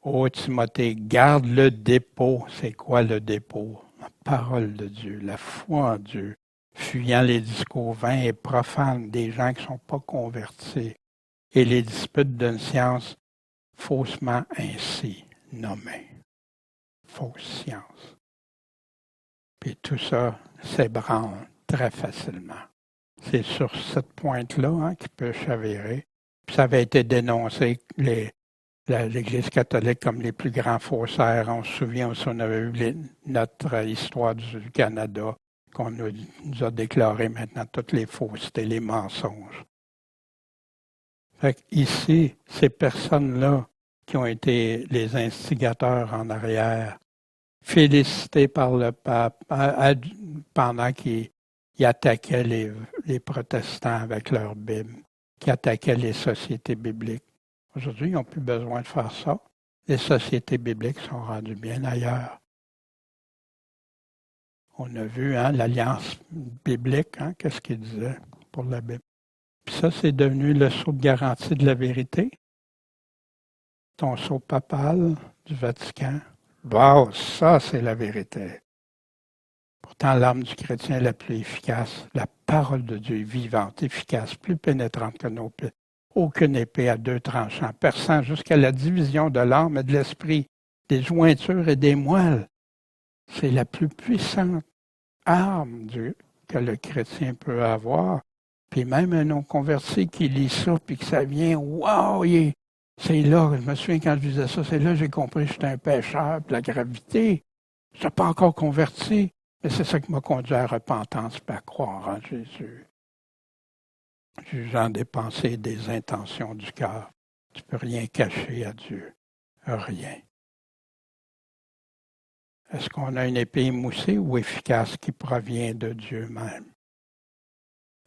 Ô Timothée, garde le dépôt. C'est quoi le dépôt? La parole de Dieu, la foi en Dieu, fuyant les discours vains et profanes des gens qui ne sont pas convertis et les disputes d'une science faussement ainsi nommée. Fausse science. Puis tout ça s'ébranle très facilement. C'est sur cette pointe-là qui peut chavirer. Puis ça avait été dénoncé, l'Église catholique comme les plus grands faussaires. On se souvient aussi, on avait eu notre histoire du Canada, qu'on nous a déclaré maintenant toutes les faussetés, les mensonges. Fait ici, ces personnes-là qui ont été les instigateurs en arrière, félicités par le pape pendant qu'ils attaquaient les protestants avec leur Bible, qui attaquaient les sociétés bibliques. Aujourd'hui, ils n'ont plus besoin de faire ça. Les sociétés bibliques sont rendues bien ailleurs. On a vu l'alliance biblique, qu'est-ce qu'il disait pour la Bible. Puis ça, c'est devenu le sceau de garantie de la vérité. Ton sceau papal du Vatican. Wow, ça, c'est la vérité. Pourtant, l'arme du chrétien est la plus efficace. La parole de Dieu est vivante, efficace, plus pénétrante que nos pieds. Aucune épée à deux tranchants, perçant jusqu'à la division de l'âme et de l'esprit, des jointures et des moelles. C'est la plus puissante arme que le chrétien peut avoir. Puis même un non-converti qui lit ça, puis que ça vient, wow, c'est là, je me souviens quand je disais ça, c'est là que j'ai compris que j'étais un pécheur, puis la gravité. Je ne suis pas encore converti, mais c'est ça qui m'a conduit à la repentance, puis à croire en Jésus. Jugeant des pensées et des intentions du cœur. Tu ne peux rien cacher à Dieu. Rien. Est-ce qu'on a une épée émoussée ou efficace qui provient de Dieu même?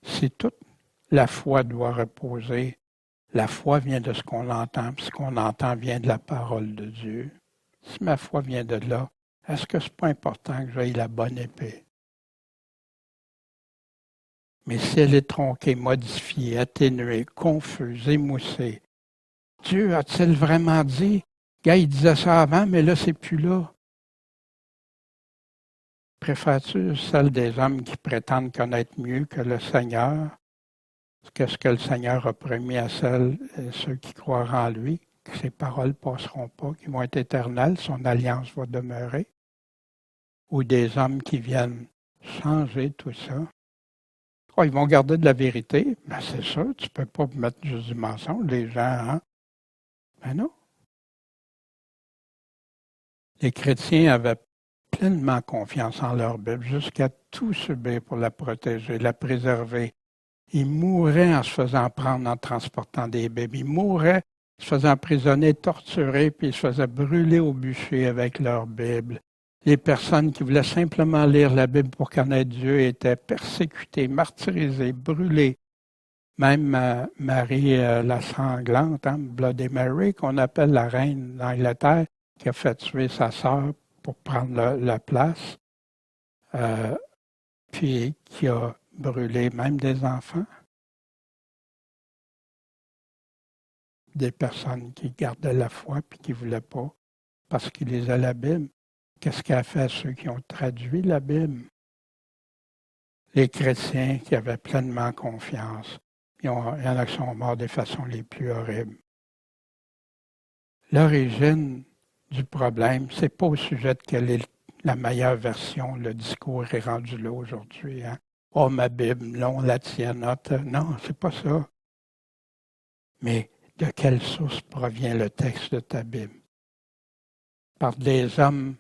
Si toute la foi doit reposer, la foi vient de ce qu'on entend, puis ce qu'on entend vient de la parole de Dieu. Si ma foi vient de là, est-ce que ce n'est pas important que j'aie la bonne épée? Mais si elle est tronquée, modifiée, atténuée, confuse, émoussée, Dieu a-t-il vraiment dit? Gars, il disait ça avant, mais là, c'est plus là. Préfères-tu celle des hommes qui prétendent connaître mieux que le Seigneur? Qu'est-ce que le Seigneur a promis à ceux qui croiront en lui, que ses paroles ne passeront pas, qui vont être éternelles, son alliance va demeurer? Ou des hommes qui viennent changer tout ça? Oh, ils vont garder de la vérité. Ben, c'est sûr, tu ne peux pas mettre juste du mensonge, les gens, Ben non. Les chrétiens avaient pleinement confiance en leur Bible, jusqu'à tout subir pour la protéger, la préserver. Ils mouraient en se faisant prendre, en transportant des Bibles. Ils mouraient, se faisant emprisonner, torturer, puis ils se faisaient brûler au bûcher avec leur Bible. Les personnes qui voulaient simplement lire la Bible pour connaître Dieu étaient persécutées, martyrisées, brûlées. Même Marie la sanglante, hein, Bloody Mary, qu'on appelle la reine d'Angleterre, qui a fait tuer sa sœur pour prendre la place, puis qui a brûlé même des enfants. Des personnes qui gardaient la foi puis qui ne voulaient pas parce qu'ils lisaient la Bible. Qu'est-ce qu'a fait ceux qui ont traduit la Bible? Les chrétiens qui avaient pleinement confiance. Il y en a qui sont morts des façons les plus horribles. L'origine du problème, ce n'est pas au sujet de quelle est la meilleure version, le discours est rendu là aujourd'hui. Hein? Oh, ma Bible, non, la tienne. Non, c'est pas ça. Mais de quelle source provient le texte de ta Bible? Par des hommes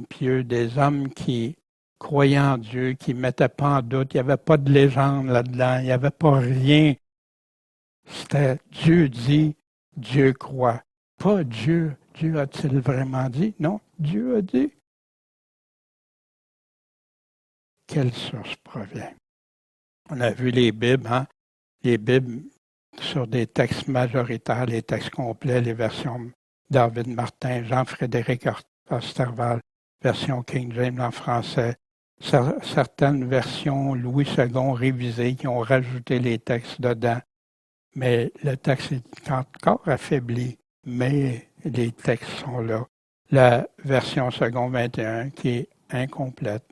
pieux, des hommes qui croyaient en Dieu, qui ne mettaient pas en doute, il n'y avait pas de légende là-dedans, il n'y avait pas rien. C'était Dieu dit, Dieu croit. Pas Dieu. Dieu a-t-il vraiment dit? Non, Dieu a dit. Quelle source provient? On a vu les Bibles, hein? Les Bibles sur des textes majoritaires, les textes complets, les versions David Martin, Jean-Frédéric Osterval, version King James en français, certaines versions Louis II révisées qui ont rajouté les textes dedans. Mais le texte est encore affaibli, mais les textes sont là. La version second 21 qui est incomplète.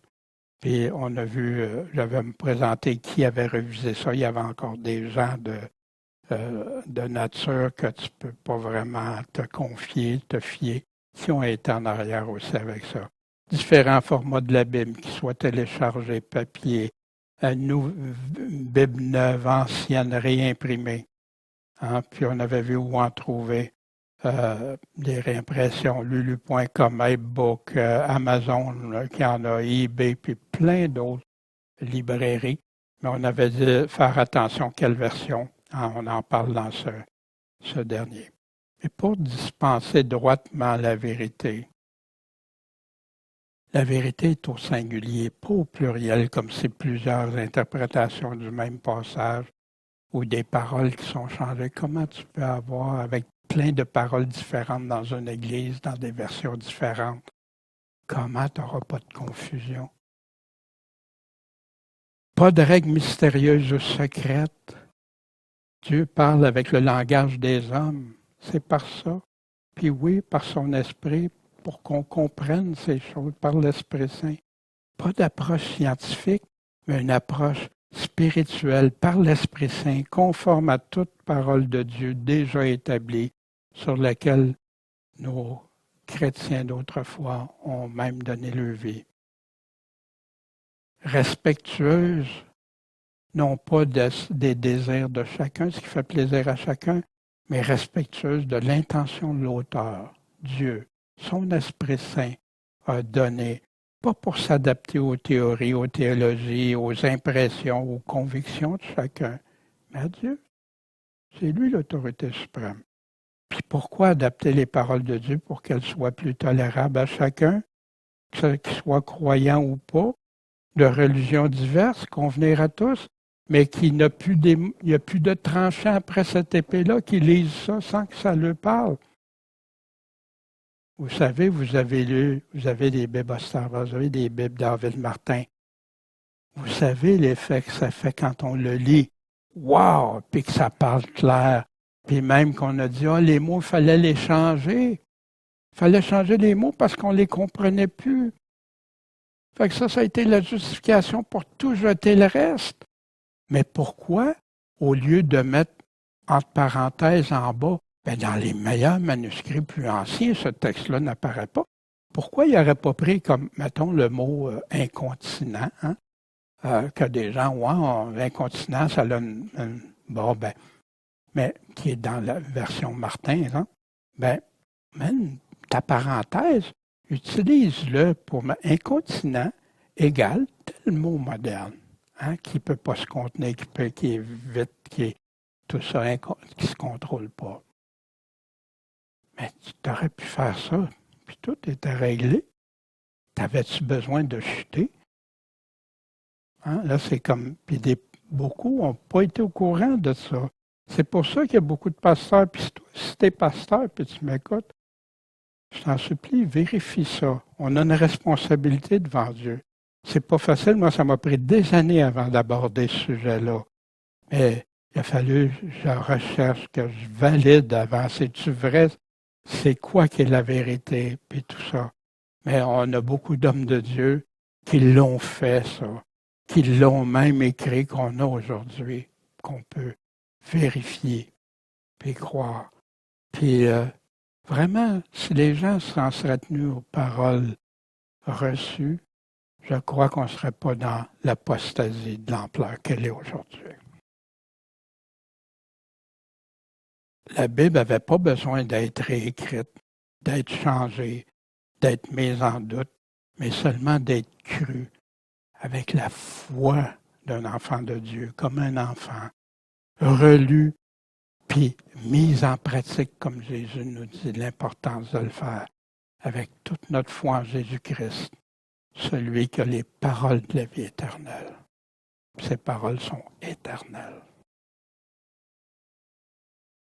Puis on a vu, j'avais me présenté qui avait révisé ça. Il y avait encore des gens de nature que tu ne peux pas vraiment te confier, te fier, qui ont été en arrière aussi avec ça. Différents formats de la Bible, qui soient téléchargés, papier, Bible neuve, ancienne, réimprimée. Hein? Puis on avait vu où en trouver des réimpressions, lulu.com, iBook, Amazon, qui en a, eBay, puis plein d'autres librairies. Mais on avait dit faire attention quelle version. On en parle dans ce dernier. Et pour dispenser droitement la vérité est au singulier, pas au pluriel, comme c'est plusieurs interprétations du même passage ou des paroles qui sont changées. Comment tu peux avoir, avec plein de paroles différentes dans une église, dans des versions différentes, comment tu n'auras pas de confusion? Pas de règles mystérieuses ou secrètes. Dieu parle avec le langage des hommes. C'est par ça. Puis oui, par son esprit, pour qu'on comprenne ces choses, par l'Esprit Saint. Pas d'approche scientifique, mais une approche spirituelle par l'Esprit Saint, conforme à toute parole de Dieu déjà établie, sur laquelle nos chrétiens d'autrefois ont même donné leur vie. Respectueuse, non pas des désirs de chacun, ce qui fait plaisir à chacun, mais respectueuse de l'intention de l'auteur, Dieu. Son Esprit Saint a donné, pas pour s'adapter aux théories, aux théologies, aux impressions, aux convictions de chacun, mais à Dieu. C'est lui l'autorité suprême. Puis pourquoi adapter les paroles de Dieu pour qu'elles soient plus tolérables à chacun, qu'il soit croyant ou pas, de religions diverses, convenir à tous, mais qu'il n'y a plus de tranchant après cette épée-là, qui lisent ça sans que ça leur parle. Vous savez, vous avez des Bibles Osterval, vous avez des Bibles David Martin. Vous savez l'effet que ça fait quand on le lit. Wow! Puis que ça parle clair. Puis même qu'on a dit, les mots, il fallait les changer. Il fallait changer les mots parce qu'on ne les comprenait plus. Fait que ça a été la justification pour tout jeter le reste. Mais pourquoi, au lieu de mettre entre parenthèses en bas, dans les meilleurs manuscrits plus anciens, ce texte-là n'apparaît pas. Pourquoi il n'aurait pas pris comme, mettons, le mot incontinent, hein? Que des gens, incontinent, ça a mais qui est dans la version Martin, hein? Même ta parenthèse, utilise-le pour incontinent égale tel mot moderne, hein, qui ne peut pas se contenir, qui est vite, qui est tout ça, qui ne se contrôle pas. Mais tu aurais pu faire ça, puis tout était réglé. Avais-tu besoin de chuter? Hein? Là, c'est comme. Puis beaucoup n'ont pas été au courant de ça. C'est pour ça qu'il y a beaucoup de pasteurs. Puis si tu es pasteur, puis tu m'écoutes, je t'en supplie, vérifie ça. On a une responsabilité devant Dieu. C'est pas facile. Moi, ça m'a pris des années avant d'aborder ce sujet-là. Mais il a fallu que je recherche, que je valide avant. C'est-tu vrai? C'est quoi qui est la vérité? Puis tout ça. Mais on a beaucoup d'hommes de Dieu qui l'ont fait, ça. Qui l'ont même écrit qu'on a aujourd'hui, qu'on peut vérifier, puis croire. Puis vraiment, si les gens s'en seraient tenus aux paroles reçues, je crois qu'on ne serait pas dans l'apostasie de l'ampleur qu'elle est aujourd'hui. La Bible n'avait pas besoin d'être réécrite, d'être changée, d'être mise en doute, mais seulement d'être crue avec la foi d'un enfant de Dieu, comme un enfant, relue, puis mise en pratique, comme Jésus nous dit, l'importance de le faire, avec toute notre foi en Jésus-Christ, celui qui a les paroles de la vie éternelle. Ces paroles sont éternelles.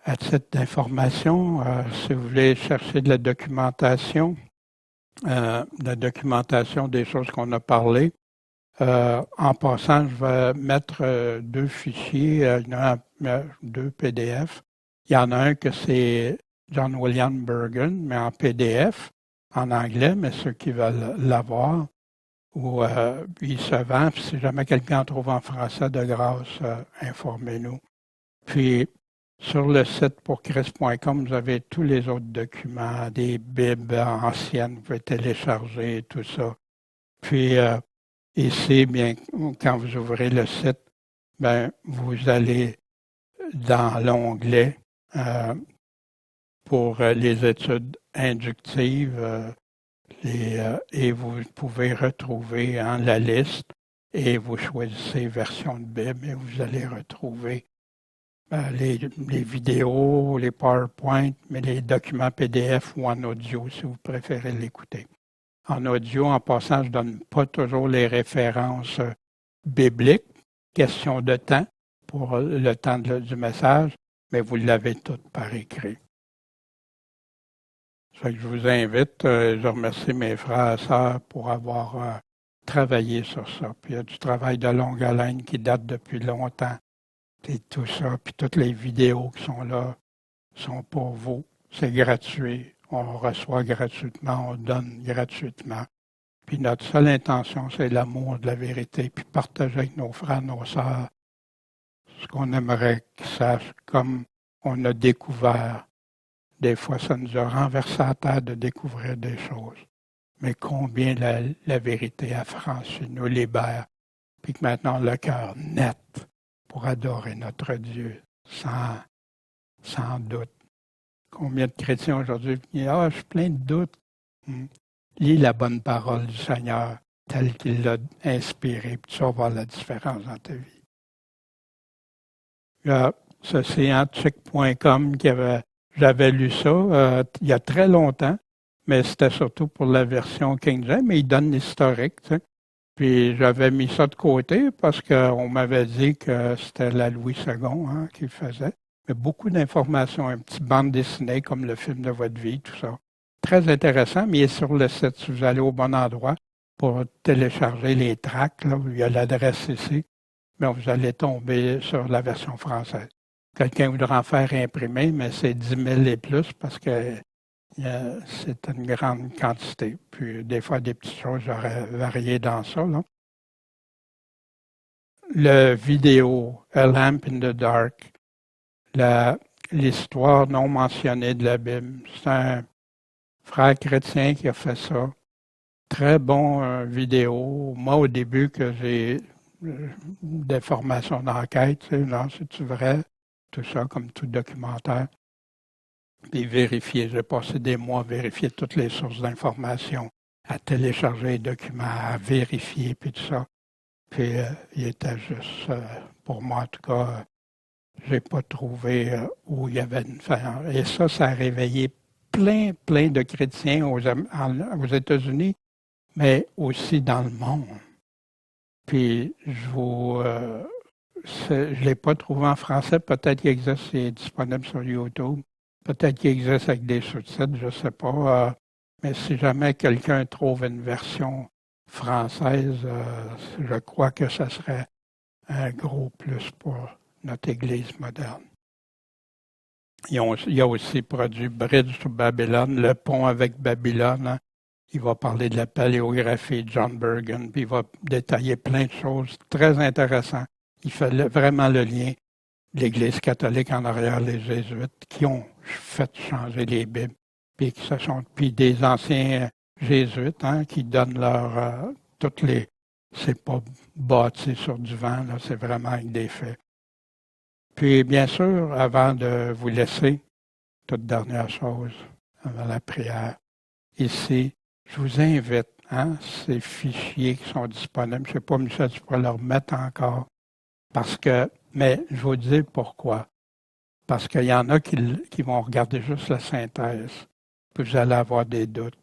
À titre d'information, si vous voulez chercher de la documentation des choses qu'on a parlé, en passant, je vais mettre 2 fichiers, deux PDF. Il y en a un que c'est John William Bergen, mais en PDF, en anglais, mais ceux qui veulent l'avoir, ou il se vend. Puis si jamais quelqu'un en trouve en français, de grâce, informez-nous. Puis, sur le site pourchrist.com, vous avez tous les autres documents, des Bibles anciennes, vous pouvez télécharger et tout ça. Puis, ici, bien, quand vous ouvrez le site, ben, vous allez dans l'onglet pour les études inductives et vous pouvez retrouver la liste et vous choisissez version de Bible et vous allez retrouver les vidéos, les PowerPoint, mais les documents PDF ou en audio si vous préférez l'écouter. En audio, en passant, je ne donne pas toujours les références bibliques, question de temps pour le temps du message, mais vous l'avez tout par écrit. Ça fait que je vous invite, je remercie mes frères et sœurs pour avoir travaillé sur ça. Puis il y a du travail de longue haleine qui date depuis longtemps. Et tout ça, puis toutes les vidéos qui sont là sont pour vous. C'est gratuit. On reçoit gratuitement, on donne gratuitement. Puis notre seule intention, c'est l'amour de la vérité, puis partager avec nos frères, nos sœurs, ce qu'on aimerait qu'ils sachent, comme on a découvert. Des fois, ça nous a renversé la terre de découvrir des choses. Mais combien la vérité a franchi, nous libère, puis que maintenant le cœur net pour adorer notre Dieu sans doute. Combien de chrétiens aujourd'hui disent « Ah, je suis plein de doutes. » Lis la bonne parole du Seigneur telle qu'il l'a inspirée, puis tu vas voir la différence dans ta vie. Ça, c'est Antique.com j'avais lu ça il y a très longtemps, mais c'était surtout pour la version King James, mais il donne l'historique, tu sais. Puis j'avais mis ça de côté parce qu'on m'avait dit que c'était la Louis II qui le faisait. Mais beaucoup d'informations, un petit bande dessinée comme le film de votre vie, tout ça. Très intéressant, mais il est sur le site si vous allez au bon endroit pour télécharger les tracts. Là, il y a l'adresse ici, mais vous allez tomber sur la version française. Quelqu'un voudra en faire imprimer, mais c'est 10 000 et plus parce que c'est une grande quantité. Puis des fois, des petites choses, j'aurais varié dans ça. Là. Le vidéo, A Lamp in the Dark, l'histoire non mentionnée de la Bible. C'est un frère chrétien qui a fait ça. Très bon vidéo. Moi, au début, que j'ai des formations d'enquête, tu sais, non, c'est-tu vrai? Tout ça, comme tout documentaire. Puis vérifier. J'ai passé des mois à vérifier toutes les sources d'informations, à télécharger les documents, à vérifier, puis tout ça. Puis il était juste, pour moi en tout cas, j'ai pas trouvé où il y avait une fin. Et ça a réveillé plein de chrétiens aux États-Unis. mais aussi dans le monde. Puis je ne l'ai pas trouvé en français, peut-être qu'il existe, c'est disponible sur YouTube. Peut-être qu'il existe avec des sous-titres, je ne sais pas. Mais si jamais quelqu'un trouve une version française, je crois que ça serait un gros plus pour notre Église moderne. Il a aussi produit Bridge to Babylon, Le pont avec Babylone. Hein. Il va parler de la paléographie de John Bergen, puis il va détailler plein de choses très intéressantes. Il fait vraiment le lien de l'Église catholique en arrière, les Jésuites, qui ont fait changer les Bibles, puis des anciens Jésuites, hein, qui donnent toutes les... C'est pas bâti sur du vent, là, c'est vraiment avec des faits. Puis, bien sûr, avant de vous laisser, toute dernière chose, avant la prière, ici, je vous invite, hein, ces fichiers qui sont disponibles, je ne sais pas, Michel, tu pourrais leur mettre encore, mais je vous dis pourquoi. Parce qu'il y en a qui vont regarder juste la synthèse, puis vous allez avoir des doutes.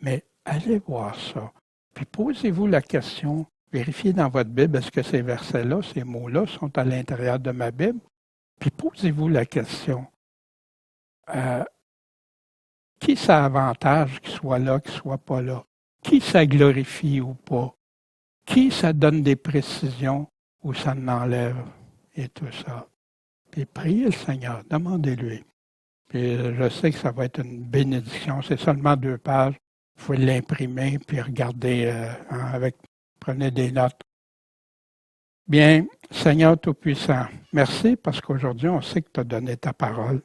Mais allez voir ça. Puis posez-vous la question, vérifiez dans votre Bible, est-ce que ces versets-là, ces mots-là sont à l'intérieur de ma Bible? Puis posez-vous la question, qui ça avantage qu'il soit là, qu'il ne soit pas là? Qui ça glorifie ou pas? Qui ça donne des précisions ou ça n'enlève? Et tout ça. Puis priez le Seigneur, demandez-lui. Puis je sais que ça va être une bénédiction. C'est seulement 2 pages. Vous pouvez l'imprimer puis regarder prenez des notes. Bien, Seigneur Tout-Puissant, merci parce qu'aujourd'hui, on sait que tu as donné ta parole.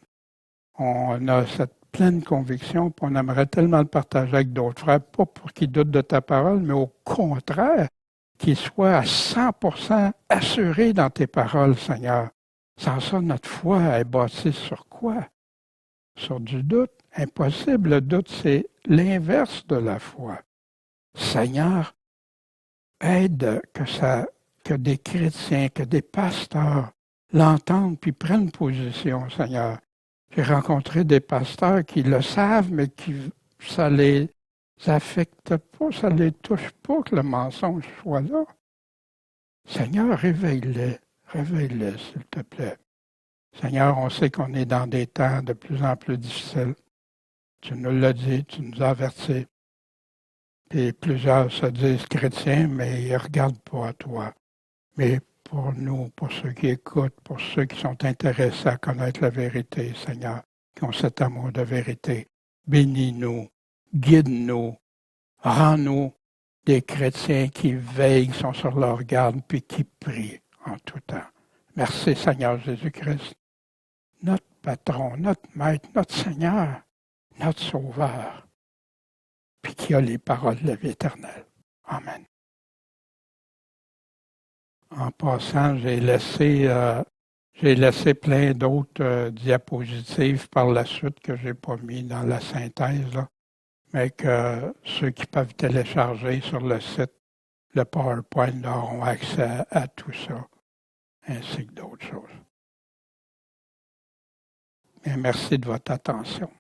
On a cette pleine conviction, puis on aimerait tellement le partager avec d'autres frères, pas pour qu'ils doutent de ta parole, mais au contraire, qu'ils soient à 100% assurés dans tes paroles, Seigneur. Sans ça, notre foi est bâtie sur quoi? Sur du doute. Impossible. Le doute, c'est l'inverse de la foi. Seigneur, aide que des chrétiens, que des pasteurs l'entendent puis prennent position, Seigneur. J'ai rencontré des pasteurs qui le savent, mais ça les affecte pas, ça les touche pas que le mensonge soit là. Seigneur, réveille-les, s'il te plaît. Seigneur, on sait qu'on est dans des temps de plus en plus difficiles. Tu nous l'as dit, tu nous as avertis. Et plusieurs se disent chrétiens, mais ils ne regardent pas à toi. Mais pour nous, pour ceux qui écoutent, pour ceux qui sont intéressés à connaître la vérité, Seigneur, qui ont cet amour de vérité, bénis-nous, guide-nous, rends-nous des chrétiens qui veillent, qui sont sur leur garde, puis qui prient en tout temps. Merci Seigneur Jésus-Christ, notre patron, notre maître, notre Seigneur, notre Sauveur, puis qui a les paroles de la vie éternelle. Amen. En passant, j'ai laissé plein d'autres diapositives par la suite que je n'ai pas mis dans la synthèse, là, mais que ceux qui peuvent télécharger sur le site, le PowerPoint, auront accès à tout ça, ainsi que d'autres choses. Et merci de votre attention.